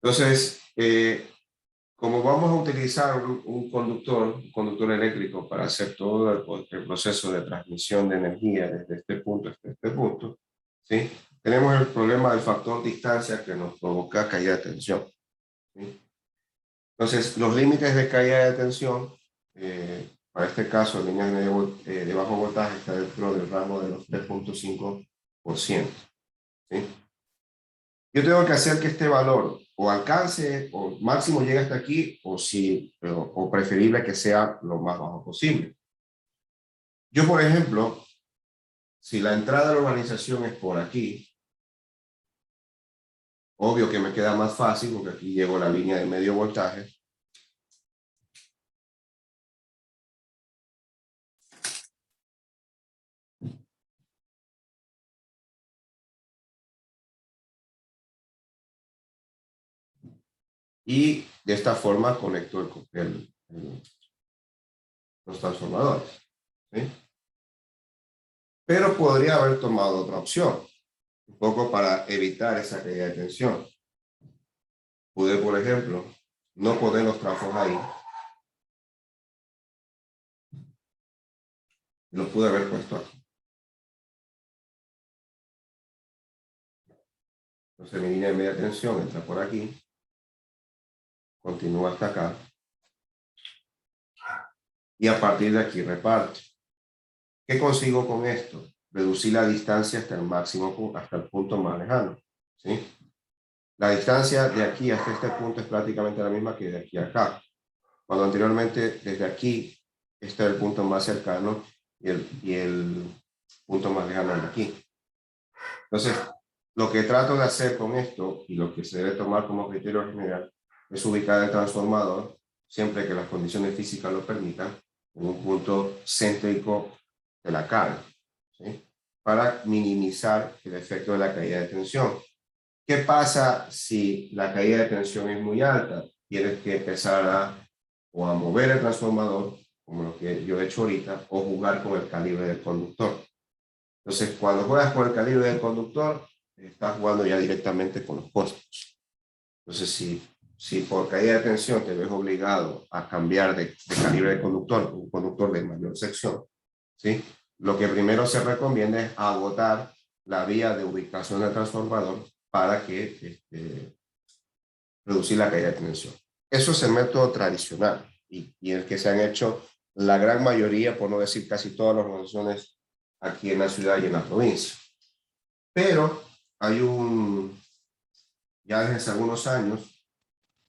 Entonces, como vamos a utilizar un conductor eléctrico para hacer todo el proceso de transmisión de energía desde este punto hasta este punto, ¿sí? Tenemos el problema del factor distancia que nos provoca caída de tensión, ¿sí? Entonces, los límites de caída de tensión, para este caso, en líneas de bajo voltaje, está dentro del rango de los 3.5%, ¿sí? Yo tengo que hacer que este valor o alcance o máximo llegue hasta aquí o preferible que sea lo más bajo posible. Yo, por ejemplo, si la entrada de la urbanización es por aquí, obvio que me queda más fácil porque aquí llego a la línea de medio voltaje. Y de esta forma conecto los transformadores, ¿sí? Pero podría haber tomado otra opción, un poco para evitar esa caída de tensión. Pude, por ejemplo, no poner los trafos ahí. Los pude haber puesto aquí. Entonces mi línea de media tensión entra por aquí, continúa hasta acá, y a partir de aquí reparte. ¿Qué consigo con esto? Reducir la distancia hasta el máximo, hasta el punto más lejano, ¿sí? La distancia de aquí hasta este punto es prácticamente la misma que de aquí a acá. Cuando anteriormente desde aquí, este es el punto más cercano y el punto más lejano de aquí. Entonces, lo que trato de hacer con esto y lo que se debe tomar como criterio general es ubicar el transformador, siempre que las condiciones físicas lo permitan, en un punto céntrico de la carga, ¿sí? Para minimizar el efecto de la caída de tensión. ¿Qué pasa si la caída de tensión es muy alta? Tienes que empezar a mover el transformador, como lo que yo he hecho ahorita, o jugar con el calibre del conductor. Entonces, cuando juegas con el calibre del conductor, estás jugando ya directamente con los costos. Entonces, si por caída de tensión te ves obligado a cambiar de calibre de conductor, un conductor de mayor sección, ¿sí? Lo que primero se recomienda es agotar la vía de ubicación del transformador para que reducir la caída de tensión. Eso es el método tradicional y el que se han hecho la gran mayoría, por no decir casi todas las organizaciones aquí en la ciudad y en la provincia. Pero ya desde hace algunos años,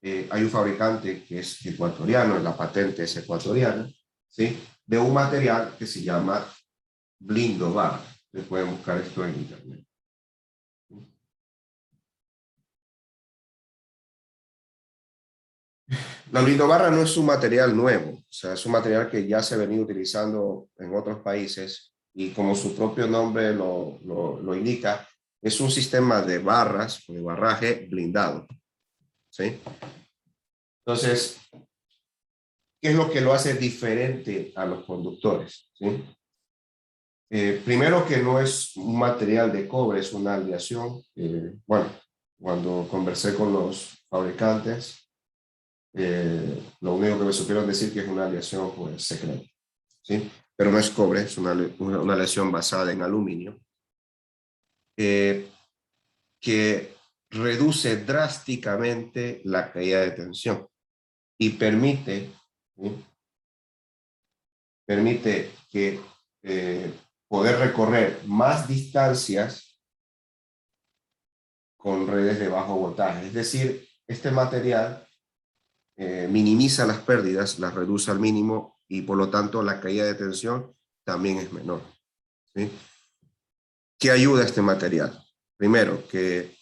hay un fabricante que es ecuatoriano, la patente es ecuatoriana, ¿sí? De un material que se llama blindo bar. Ustedes pueden buscar esto en internet. La blindobarra no es un material nuevo, o sea, es un material que ya se ha venido utilizando en otros países y como su propio nombre lo indica, es un sistema de barras o de barraje blindado, ¿sí? Entonces, ¿qué es lo que lo hace diferente a los conductores? ¿Sí? Primero que no es un material de cobre, es una aleación. Bueno, cuando conversé con los fabricantes, lo único que me supieron decir que es una aleación pues, secreta, ¿sí? Pero no es cobre, es una aleación basada en aluminio, que reduce drásticamente la caída de tensión y ¿sí? Permite que poder recorrer más distancias con redes de bajo voltaje. Es decir, este material minimiza las pérdidas, las reduce al mínimo y por lo tanto la caída de tensión también es menor, ¿sí? ¿Qué ayuda este material? Primero, que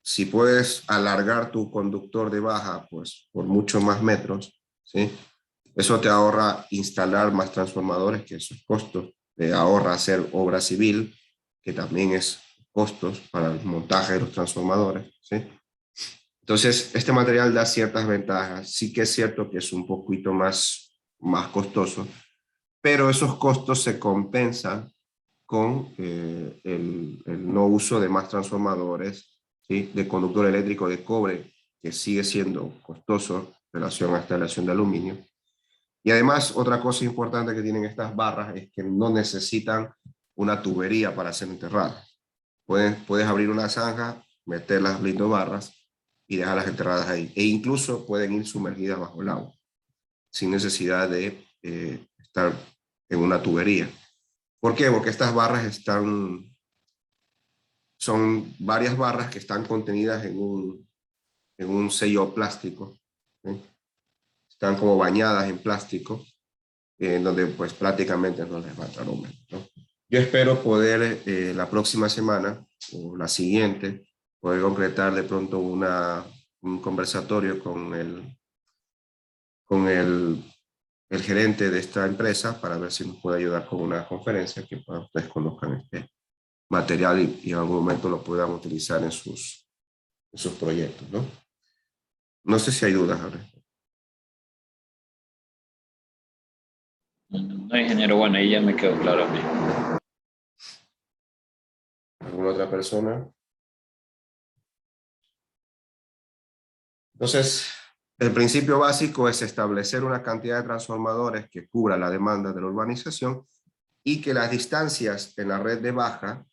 si puedes alargar tu conductor de baja pues, por muchos más metros, ¿sí? Eso te ahorra instalar más transformadores, que esos costos. Te ahorra hacer obra civil, que también es costos para el montaje de los transformadores, ¿sí? Entonces, este material da ciertas ventajas. Sí que es cierto que es un poquito más costoso, pero esos costos se compensan con el no uso de más transformadores, ¿sí? De conductor eléctrico de cobre, que sigue siendo costoso en relación a esta aleación de aluminio. Y además, otra cosa importante que tienen estas barras es que no necesitan una tubería para ser enterradas. Puedes abrir una zanja, meter las barras y dejarlas enterradas ahí. E incluso pueden ir sumergidas bajo el agua, sin necesidad de estar en una tubería. ¿Por qué? Porque estas barras son varias barras que están contenidas en un sello plástico, ¿sí? Están como bañadas en plástico, en donde pues prácticamente no les va a entrar humedad, ¿no? Yo espero poder la próxima semana o la siguiente poder concretar de pronto un conversatorio con el gerente de esta empresa para ver si nos puede ayudar con una conferencia que ustedes conozcan este material y en algún momento lo puedan utilizar en sus proyectos, ¿no? No sé si hay dudas, Jorge. No, ingeniero, bueno, ahí ya me quedó claro a mí. ¿Alguna otra persona? Entonces, el principio básico es establecer una cantidad de transformadores que cubra la demanda de la urbanización y que las distancias en la red de baja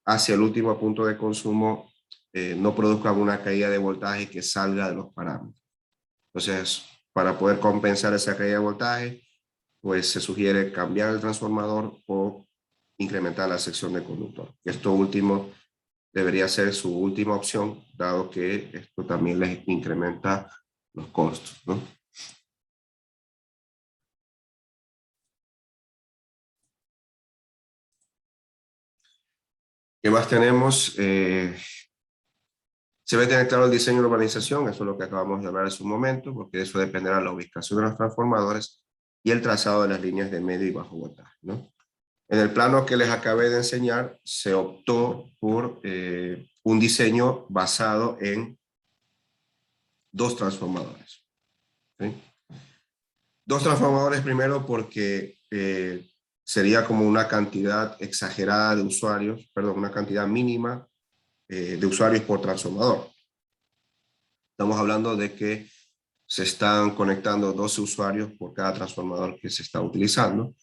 hacia el último punto de consumo no produzcan una caída de voltaje que salga de los parámetros. Entonces, para poder compensar esa caída de voltaje, pues se sugiere cambiar el transformador o incrementar la sección de conductor. Esto último debería ser su última opción, dado que esto también les incrementa los costos, ¿no? ¿Qué más tenemos? Se debe tener claro el diseño de la urbanización, eso es lo que acabamos de hablar hace un momento, porque de eso dependerá la ubicación de los transformadores y el trazado de las líneas de medio y bajo voltaje, ¿no? En el plano que les acabé de enseñar, se optó por un diseño basado en dos transformadores, ¿sí? Dos transformadores primero porque sería como una cantidad exagerada de usuarios, perdón, una cantidad mínima de usuarios por transformador. Estamos hablando de que se están conectando 12 usuarios por cada transformador que se está utilizando.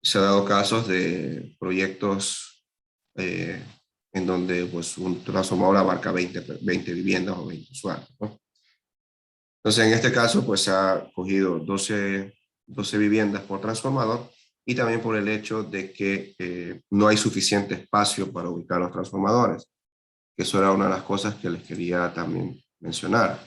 Se ha dado casos de proyectos en donde pues, un transformador abarca 20 viviendas o 20 usuarios, ¿no? Entonces, en este caso, pues se ha cogido 12 viviendas por transformador y también por el hecho de que no hay suficiente espacio para ubicar los transformadores, que eso era una de las cosas que les quería también mencionar.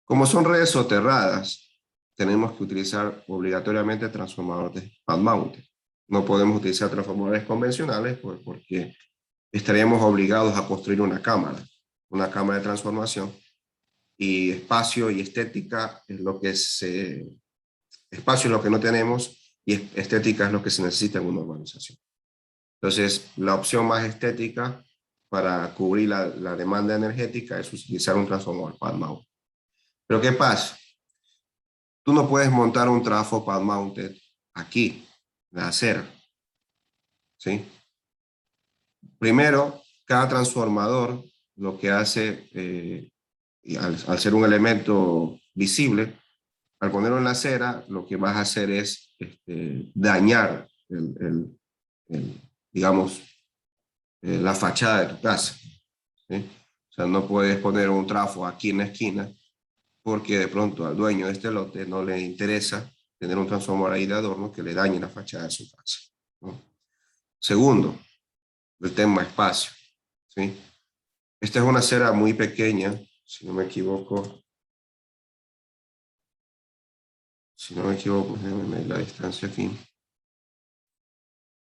Como son redes soterradas, tenemos que utilizar obligatoriamente transformadores pad mounted. No podemos utilizar transformadores convencionales pues, porque estaríamos obligados a construir una cámara de transformación, y espacio y estética es lo que espacio es lo que no tenemos y estética es lo que se necesita en una urbanización. Entonces, la opción más estética para cubrir la demanda energética es utilizar un transformador pad mounted. Pero ¿qué pasa? Tú no puedes montar un trafo pad mounted aquí, de acero, ¿sí? Primero, cada transformador lo que hace, al ser un elemento visible, al ponerlo en la acera, lo que vas a hacer es dañar, digamos, la fachada de tu casa, ¿sí? O sea, no puedes poner un trafo aquí en la esquina porque de pronto al dueño de este lote no le interesa tener un transformador ahí de adorno que le dañe la fachada de su casa, ¿no? Segundo, el tema espacio, ¿sí? Esta es una acera muy pequeña, si no me equivoco. Si no me equivoco, déjenme medir la distancia aquí.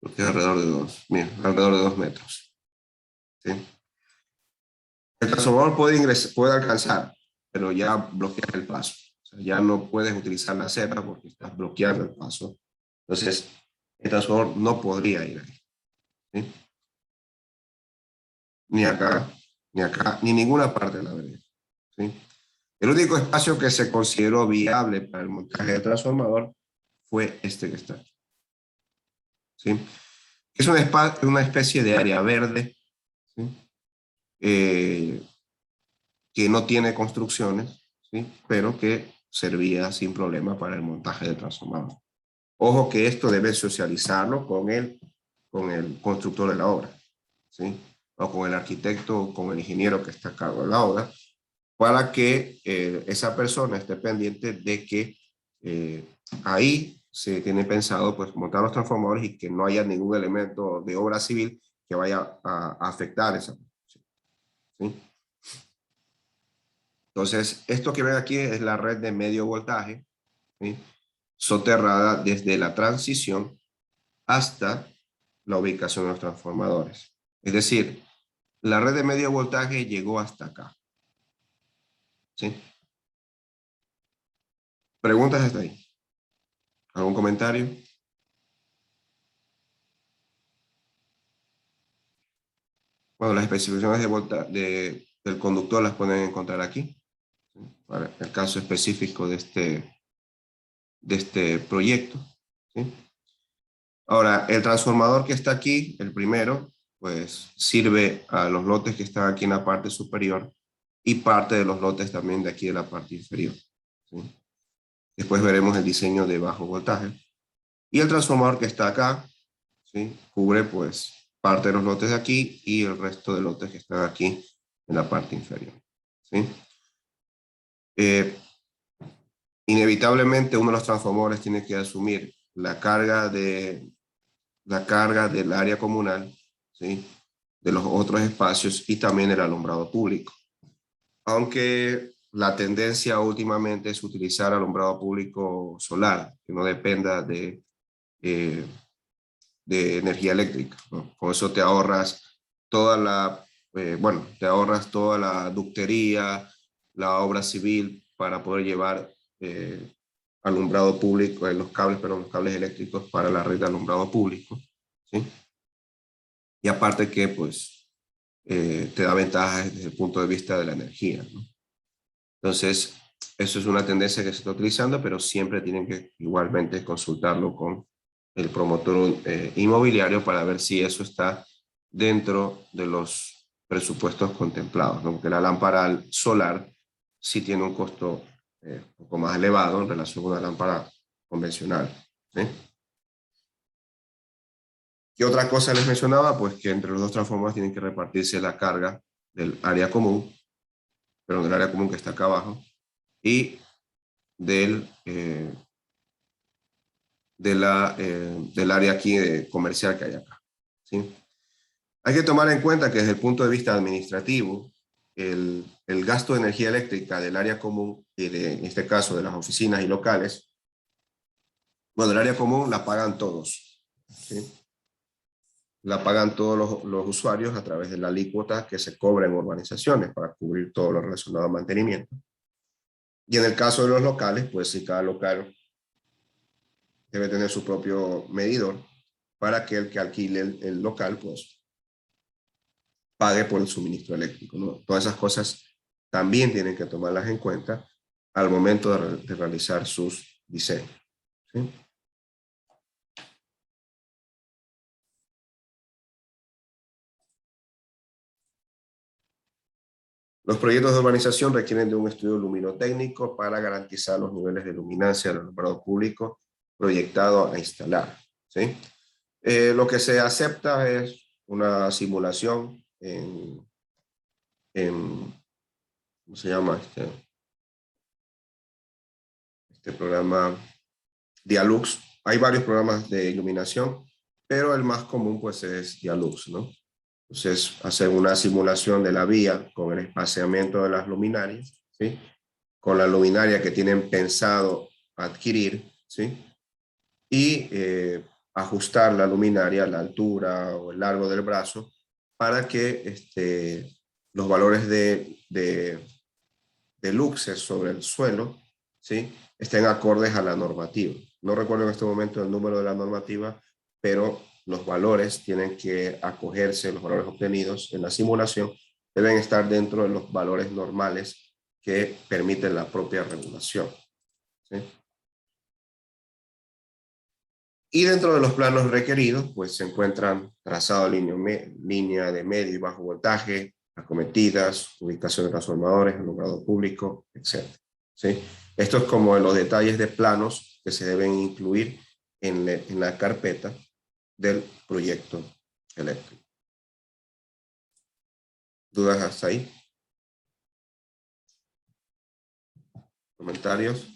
Porque es alrededor de alrededor de 2 metros, ¿sí? El transformador puede alcanzar, pero ya bloquea el paso. O sea, ya no puedes utilizar la acera porque estás bloqueando el paso. Entonces, el transformador no podría ir ahí, ¿sí? Ni acá, ni acá, ni ninguna parte de la vereda, ¿sí? El único espacio que se consideró viable para el montaje del transformador fue este que está aquí, ¿sí? Es una especie de área verde, ¿sí? Que no tiene construcciones, ¿sí? Pero que servía sin problema para el montaje del transformador. Ojo que esto debe socializarlo con el constructor de la obra, ¿sí? O con el arquitecto o con el ingeniero que está a cargo de la obra, para que esa persona esté pendiente de que ahí se tiene pensado pues, montar los transformadores y que no haya ningún elemento de obra civil que vaya a afectar esa producción, ¿sí? Entonces, esto que ven aquí es la red de medio voltaje, ¿sí? Soterrada desde la transición hasta la ubicación de los transformadores. Es decir, la red de medio voltaje llegó hasta acá, ¿sí? ¿Preguntas hasta ahí? ¿Algún comentario? Bueno, las especificaciones del conductor las pueden encontrar aquí, ¿sí? Para el caso específico de este proyecto, ¿sí? Ahora, el transformador que está aquí, el primero, pues sirve a los lotes que están aquí en la parte superior y parte de los lotes también de aquí de la parte inferior, ¿sí? Después veremos el diseño de bajo voltaje. Y el transformador que está acá, ¿sí? Cubre pues parte de los lotes de aquí y el resto de lotes que están aquí en la parte inferior, ¿sí? Inevitablemente uno de los transformadores tiene que asumir la carga del área comunal, ¿sí? De los otros espacios y también el alumbrado público. Aunque la tendencia últimamente es utilizar alumbrado público solar, que no dependa de de energía eléctrica, ¿no? Con eso te ahorras toda la, te ahorras toda la ductería, la obra civil para poder llevar alumbrado público, los cables eléctricos para la red de alumbrado público, ¿sí? Y aparte que, pues, te da ventajas desde el punto de vista de la energía, ¿no? Entonces, eso es una tendencia que se está utilizando, pero siempre tienen que igualmente consultarlo con el promotor inmobiliario para ver si eso está dentro de los presupuestos contemplados, ¿no? Porque la lámpara solar sí tiene un costo un poco más elevado en relación con una lámpara convencional, ¿sí? ¿Qué otra cosa les mencionaba? Pues que entre los dos transformadores tienen que repartirse la carga del área común, pero del área común que está acá abajo, y del, del área aquí comercial que hay acá, ¿sí? Hay que tomar en cuenta que desde el punto de vista administrativo, el gasto de energía eléctrica del área común, y en este caso de las oficinas y locales, bueno, el área común la pagan todos, ¿sí? La pagan todos los usuarios a través de la alícuota que se cobra en urbanizaciones para cubrir todo lo relacionado a mantenimiento. Y en el caso de los locales, pues si cada local debe tener su propio medidor para que el que alquile el local, pues pague por el suministro eléctrico, ¿no? Todas esas cosas también tienen que tomarlas en cuenta al momento de realizar sus diseños, ¿sí? Los proyectos de urbanización requieren de un estudio luminotécnico para garantizar los niveles de luminancia del alumbrado público proyectado a instalar, ¿sí? Lo que se acepta es una simulación ¿cómo se llama este programa? Dialux. Hay varios programas de iluminación, pero el más común pues es Dialux, ¿no? Entonces, hacer una simulación de la vía con el espaciamiento de las luminarias, ¿sí? Con la luminaria que tienen pensado adquirir, ¿sí? Y ajustar la luminaria a la altura o el largo del brazo para que los valores de luxes sobre el suelo, ¿sí? Estén acordes a la normativa. No recuerdo en este momento el número de la normativa, pero los valores tienen que acogerse, los valores obtenidos en la simulación deben estar dentro de los valores normales que permiten la propia regulación, ¿sí? Y dentro de los planos requeridos, pues se encuentran trazado línea de medio y bajo voltaje, acometidas, ubicación de transformadores, alumbrado público, etc. ¿Sí? Esto es como los detalles de planos que se deben incluir en la carpeta del proyecto eléctrico. ¿Dudas hasta ahí? ¿Comentarios?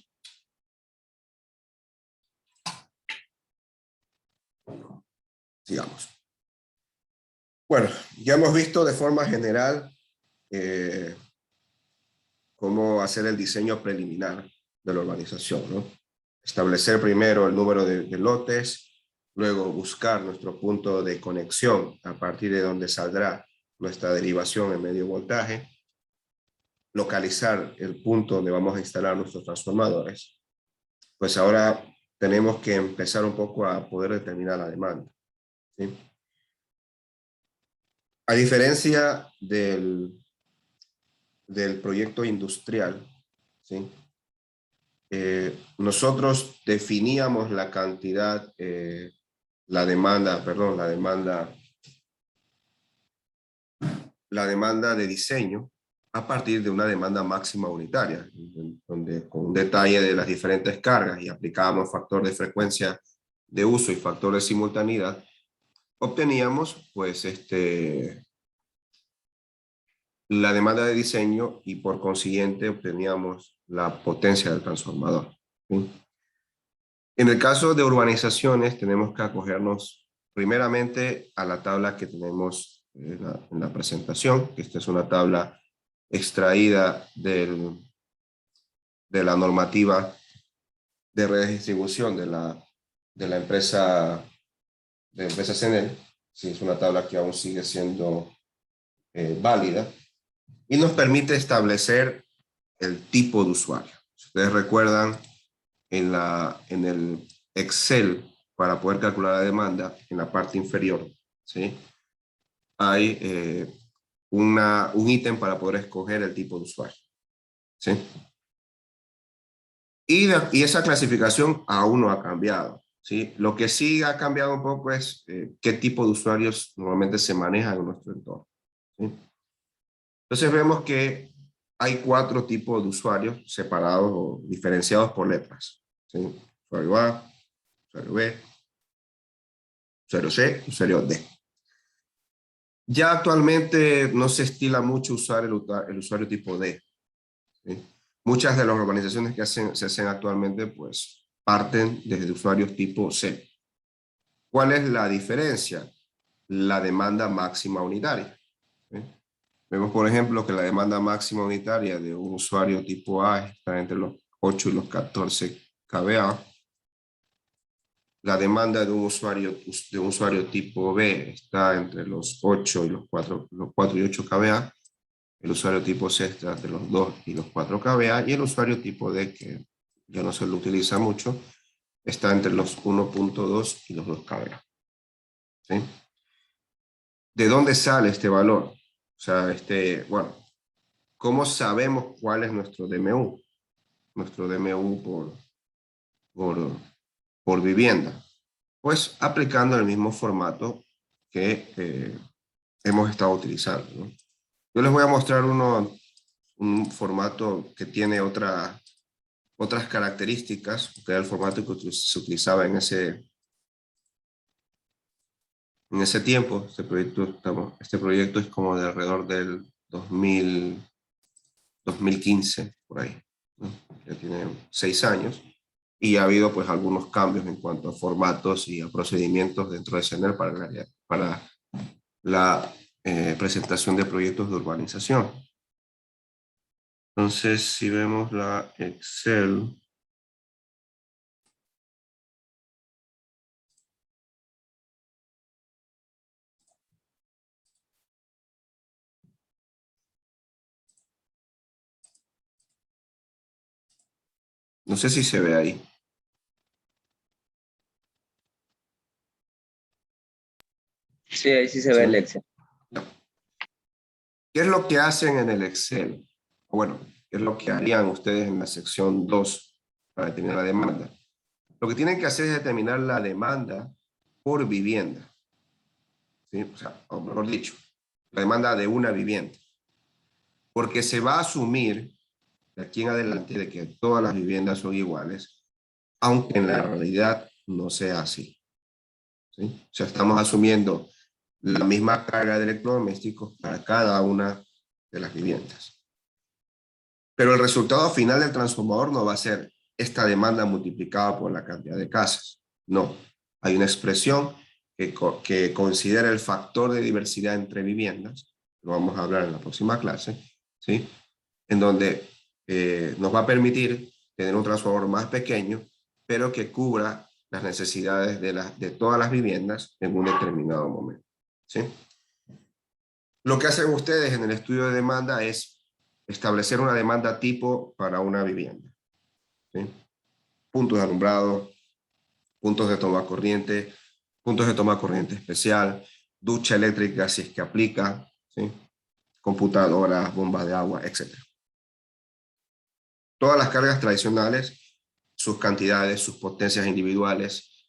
Sigamos. Bueno, ya hemos visto de forma general cómo hacer el diseño preliminar de la urbanización, ¿no? Establecer primero el número de lotes, luego buscar nuestro punto de conexión a partir de donde saldrá nuestra derivación en medio voltaje, localizar el punto donde vamos a instalar nuestros transformadores. Pues ahora tenemos que empezar un poco a poder determinar la demanda, ¿sí? A diferencia del proyecto industrial, ¿sí? Nosotros definíamos la cantidad, la demanda de diseño a partir de una demanda máxima unitaria, donde con un detalle de las diferentes cargas y aplicábamos factor de frecuencia de uso y factor de simultaneidad, obteníamos pues la demanda de diseño y por consiguiente obteníamos la potencia del transformador, ¿sí? En el caso de urbanizaciones tenemos que acogernos primeramente a la tabla que tenemos en la presentación, que esta es una tabla extraída de la normativa de redes de distribución de la empresa de empresa CENEL, sí, es una tabla que aún sigue siendo válida, y nos permite establecer el tipo de usuario. Si ustedes recuerdan, en el Excel, para poder calcular la demanda, en la parte inferior, ¿sí? Hay un ítem para poder escoger el tipo de usuario, ¿sí? Y esa clasificación aún no ha cambiado, ¿sí? Lo que sí ha cambiado un poco es qué tipo de usuarios normalmente se manejan en nuestro entorno, ¿sí? Entonces vemos que hay 4 tipos de usuarios separados o diferenciados por letras, ¿sí? Usuario A, usuario B, usuario C, usuario D. Ya actualmente no se estila mucho usar el usuario tipo D, ¿sí? Muchas de las organizaciones que se hacen actualmente pues parten desde usuarios tipo C. ¿Cuál es la diferencia? La demanda máxima unitaria, ¿sí? Vemos, por ejemplo, que la demanda máxima unitaria de un usuario tipo A está entre los 8 y los 14 kBA. La demanda de un usuario tipo B está entre los 8 y los 4 y 8 kBA. El usuario tipo C está entre los 2 y los 4 kBA. Y el usuario tipo D, que ya no se lo utiliza mucho, está entre los 1.2 y los 2 kBA, ¿sí? ¿De dónde sale este valor? O sea, bueno, ¿cómo sabemos cuál es nuestro DMU? Nuestro DMU por, por vivienda. Pues aplicando el mismo formato que hemos estado utilizando, ¿no? Yo les voy a mostrar un formato que tiene otras características, que era el formato que se utilizaba en ese tiempo. Este proyecto es como de alrededor del 2015, por ahí, ¿no? Ya tiene 6 años. Y ha habido pues algunos cambios en cuanto a formatos y a procedimientos dentro de CENER para la presentación de proyectos de urbanización. Entonces, si vemos la Excel, no sé si se ve ahí. Sí, ahí sí se ve ¿Sí? el Excel. No. ¿Qué es lo que hacen en el Excel? Bueno, ¿qué es lo que harían ustedes en la sección 2 para determinar la demanda? Lo que tienen que hacer es determinar la demanda por vivienda, ¿sí? O sea, o mejor dicho, la demanda de una vivienda. Porque se va a asumir de aquí en adelante de que todas las viviendas son iguales, aunque en la realidad no sea así, ¿sí? O sea, estamos asumiendo la misma carga de electrodomésticos para cada una de las viviendas. Pero el resultado final del transformador no va a ser esta demanda multiplicada por la cantidad de casas. No, hay una expresión que considera el factor de diversidad entre viviendas, lo vamos a hablar en la próxima clase, ¿sí? En donde nos va a permitir tener un transformador más pequeño, pero que cubra las necesidades de todas las viviendas en un determinado momento, ¿sí? Lo que hacen ustedes en el estudio de demanda es establecer una demanda tipo para una vivienda, ¿sí? Puntos de alumbrado, puntos de toma corriente, puntos de toma corriente especial, ducha eléctrica si es que aplica, ¿sí? Computadoras, bombas de agua, etc. Todas las cargas tradicionales, sus cantidades, sus potencias individuales,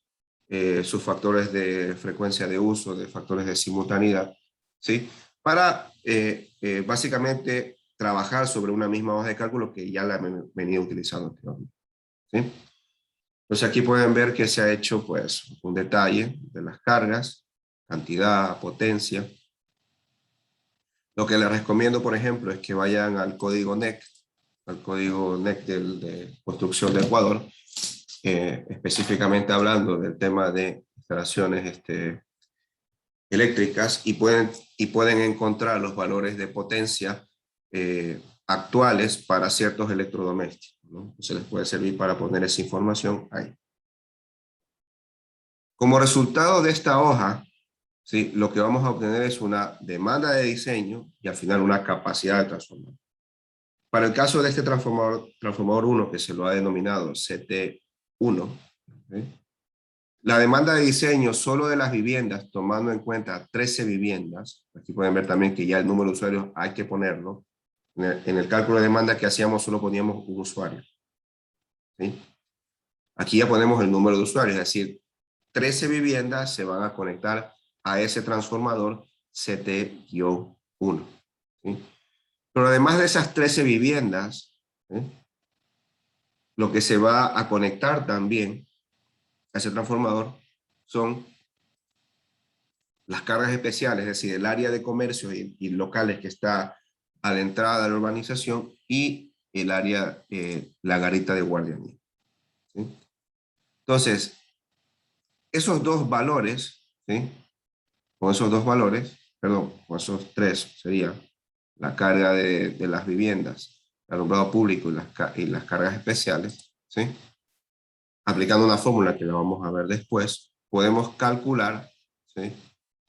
sus factores de frecuencia de uso, de factores de simultaneidad, ¿sí? Para básicamente trabajar sobre una misma hoja de cálculo que ya la han venido utilizando anteriormente, ¿sí? Entonces aquí pueden ver que se ha hecho pues un detalle de las cargas, cantidad, potencia. Lo que les recomiendo, por ejemplo, es que vayan al código NEC, al código NEC de construcción de Ecuador, específicamente hablando del tema de instalaciones eléctricas, y pueden encontrar los valores de potencia actuales para ciertos electrodomésticos, ¿no? Se les puede servir para poner esa información ahí. Como resultado de esta hoja, ¿sí? Lo que vamos a obtener es una demanda de diseño y al final una capacidad de transformador. Para el caso de este transformador 1, que se lo ha denominado CT1, ¿sí? La demanda de diseño solo de las viviendas, tomando en cuenta 13 viviendas, aquí pueden ver también que ya el número de usuarios hay que ponerlo. En el cálculo de demanda que hacíamos solo poníamos un usuario, ¿sí? Aquí ya ponemos el número de usuarios, es decir, 13 viviendas se van a conectar a ese transformador CT-1, ¿sí? Pero además de esas 13 viviendas, ¿sí? Lo que se va a conectar también a ese transformador son las cargas especiales, es decir, el área de comercio y locales que está a la entrada de la urbanización y el área, la garita de guardianía, ¿sí? Entonces, esos dos valores, ¿sí? Con esos dos valores, perdón, con esos tres sería la carga de las viviendas, el alumbrado público y las cargas especiales, ¿sí? Aplicando una fórmula que la vamos a ver después, podemos calcular, ¿sí?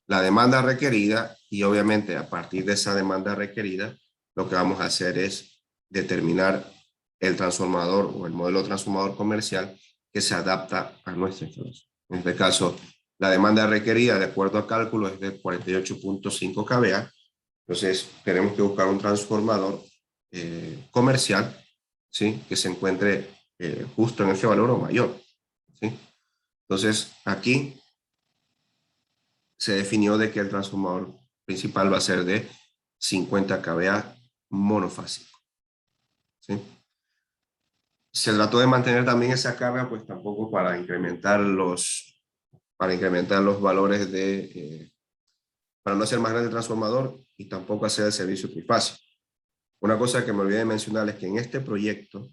La demanda requerida y obviamente a partir de esa demanda requerida, lo que vamos a hacer es determinar el transformador o el modelo transformador comercial que se adapta a nuestra instalación. En este caso, la demanda requerida de acuerdo a cálculo es de 48.5 kVA, entonces tenemos que buscar un transformador comercial, ¿sí? Que se encuentre justo en ese valor o mayor, ¿sí? Entonces aquí se definió de que el transformador principal va a ser de 50 kVA monofásico, ¿sí? Se trató de mantener también esa carga, pues tampoco para incrementar los valores para no hacer más grande el transformador y tampoco hacer el servicio trifásico. Una cosa que me olvidé de mencionar es que en este proyecto,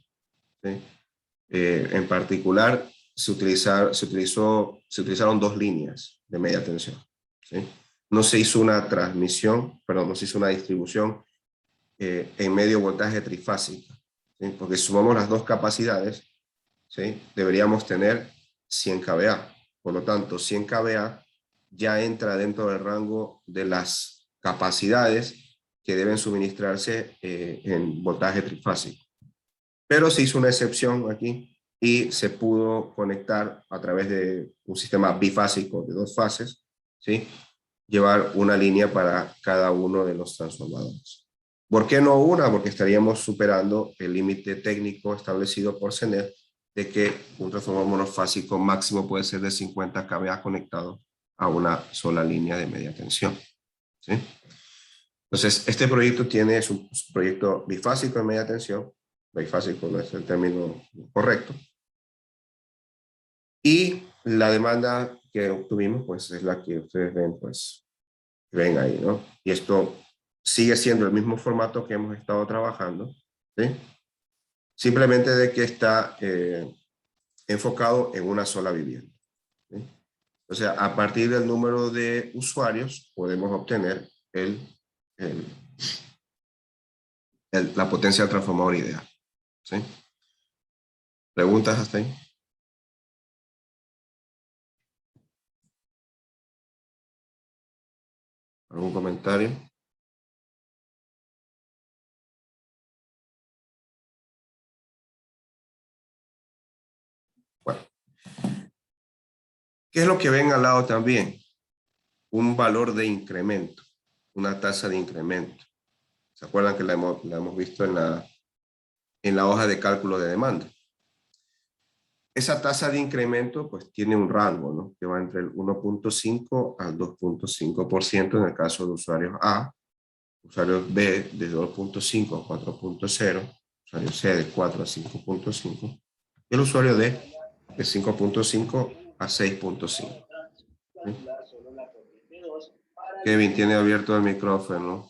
¿sí? En particular, se utilizaron dos líneas de media tensión, ¿sí? No se hizo una transmisión, perdón, no se hizo una distribución en medio voltaje trifásica, ¿sí? Porque si sumamos las dos capacidades, ¿sí? Deberíamos tener 100 kVA. Por lo tanto, 100 kVA ya entra dentro del rango de las capacidades que deben suministrarse en voltaje trifásico. Pero se hizo una excepción aquí y se pudo conectar a través de un sistema bifásico de dos fases, ¿sí? Llevar una línea para cada uno de los transformadores. ¿Por qué no una? Porque estaríamos superando el límite técnico establecido por CENER de que un transformador monofásico máximo puede ser de 50 kVA conectado a una sola línea de media tensión, ¿sí? Entonces, este proyecto es un proyecto bifásico de media tensión, bifásico no es el término correcto, y la demanda que obtuvimos, pues es la que ustedes ven, pues, ven ahí, ¿no? Y esto sigue siendo el mismo formato que hemos estado trabajando, ¿sí? Simplemente de que está enfocado en una sola vivienda, ¿sí? O sea, a partir del número de usuarios podemos obtener el, la potencia del transformador ideal, ¿sí? ¿Preguntas hasta ahí? ¿Algún comentario? Bueno, ¿qué es lo que ven al lado también? Un valor de incremento, una tasa de incremento. ¿Se acuerdan que la hemos visto en la hoja de cálculo de demanda? Esa tasa de incremento pues tiene un rango, ¿no? Que va entre el 1.5 al 2.5% en el caso de usuarios A, usuarios B de 2.5 a 4.0, usuario C de 4 a 5.5 y el usuario D de 5.5 a 6.5. ¿Sí? Kevin tiene abierto el micrófono.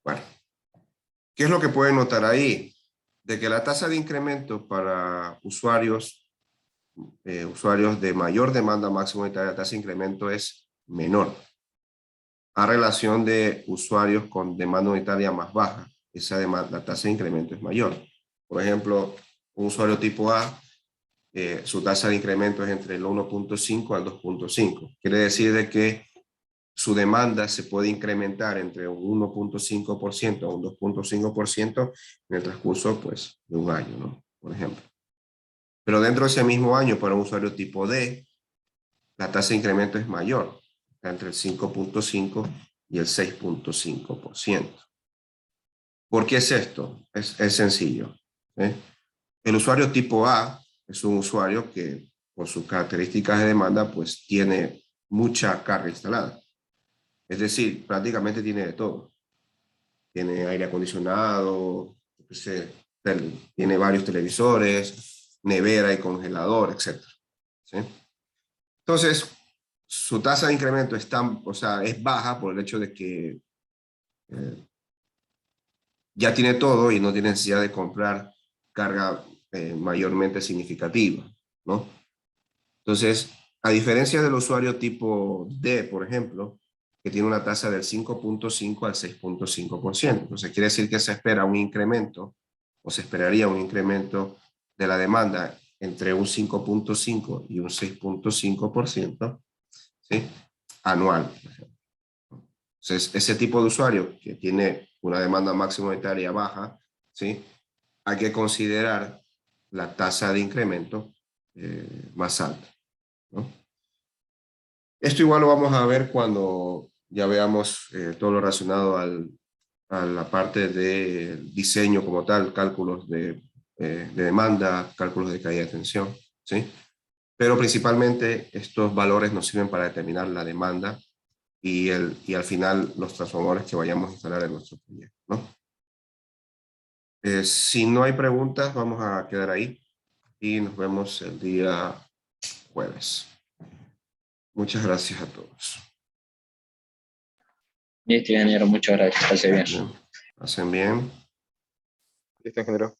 Bueno, ¿qué es lo que pueden notar ahí? De que la tasa de incremento para usuarios de mayor demanda máxima unitaria, la tasa de incremento es menor a relación de usuarios con demanda unitaria más baja. La tasa de incremento es mayor. Por ejemplo, un usuario tipo A, su tasa de incremento es entre el 1.5 al 2.5. Quiere decir de que su demanda se puede incrementar entre un 1.5% a un 2.5% en el transcurso pues, de un año, ¿no? Por ejemplo. Pero dentro de ese mismo año, para un usuario tipo D, la tasa de incremento es mayor, está entre el 5.5 y el 6.5%. ¿Por qué es esto? Es sencillo. ¿Eh? El usuario tipo A es un usuario que, por sus características de demanda, pues tiene mucha carga instalada. Es decir, prácticamente tiene de todo. Tiene aire acondicionado, tiene varios televisores, nevera y congelador, etc. ¿Sí? Entonces, su tasa de incremento es baja por el hecho de que ya tiene todo y no tiene necesidad de comprar carga mayormente significativa, ¿no? Entonces, a diferencia del usuario tipo D, por ejemplo, que tiene una tasa del 5.5 al 6.5%. Entonces, quiere decir que se espera un incremento, o se esperaría un incremento de la demanda entre un 5.5 y un 6.5%, ¿sí? Anual. Entonces, ese tipo de usuario que tiene una demanda máxima monetaria baja, ¿sí? Hay que considerar la tasa de incremento más alta, ¿no? Esto igual lo vamos a ver cuando ya veamos todo lo relacionado a la parte de diseño como tal, cálculos de demanda, cálculos de caída de tensión, ¿sí? Pero principalmente estos valores nos sirven para determinar la demanda y al final los transformadores que vayamos a instalar en nuestro proyecto, ¿no? Si no hay preguntas, vamos a quedar ahí y nos vemos el día jueves. Muchas gracias a todos. Listo, ingeniero, muchas gracias. Hace bien. Bien. Hacen bien. Listo, ingeniero.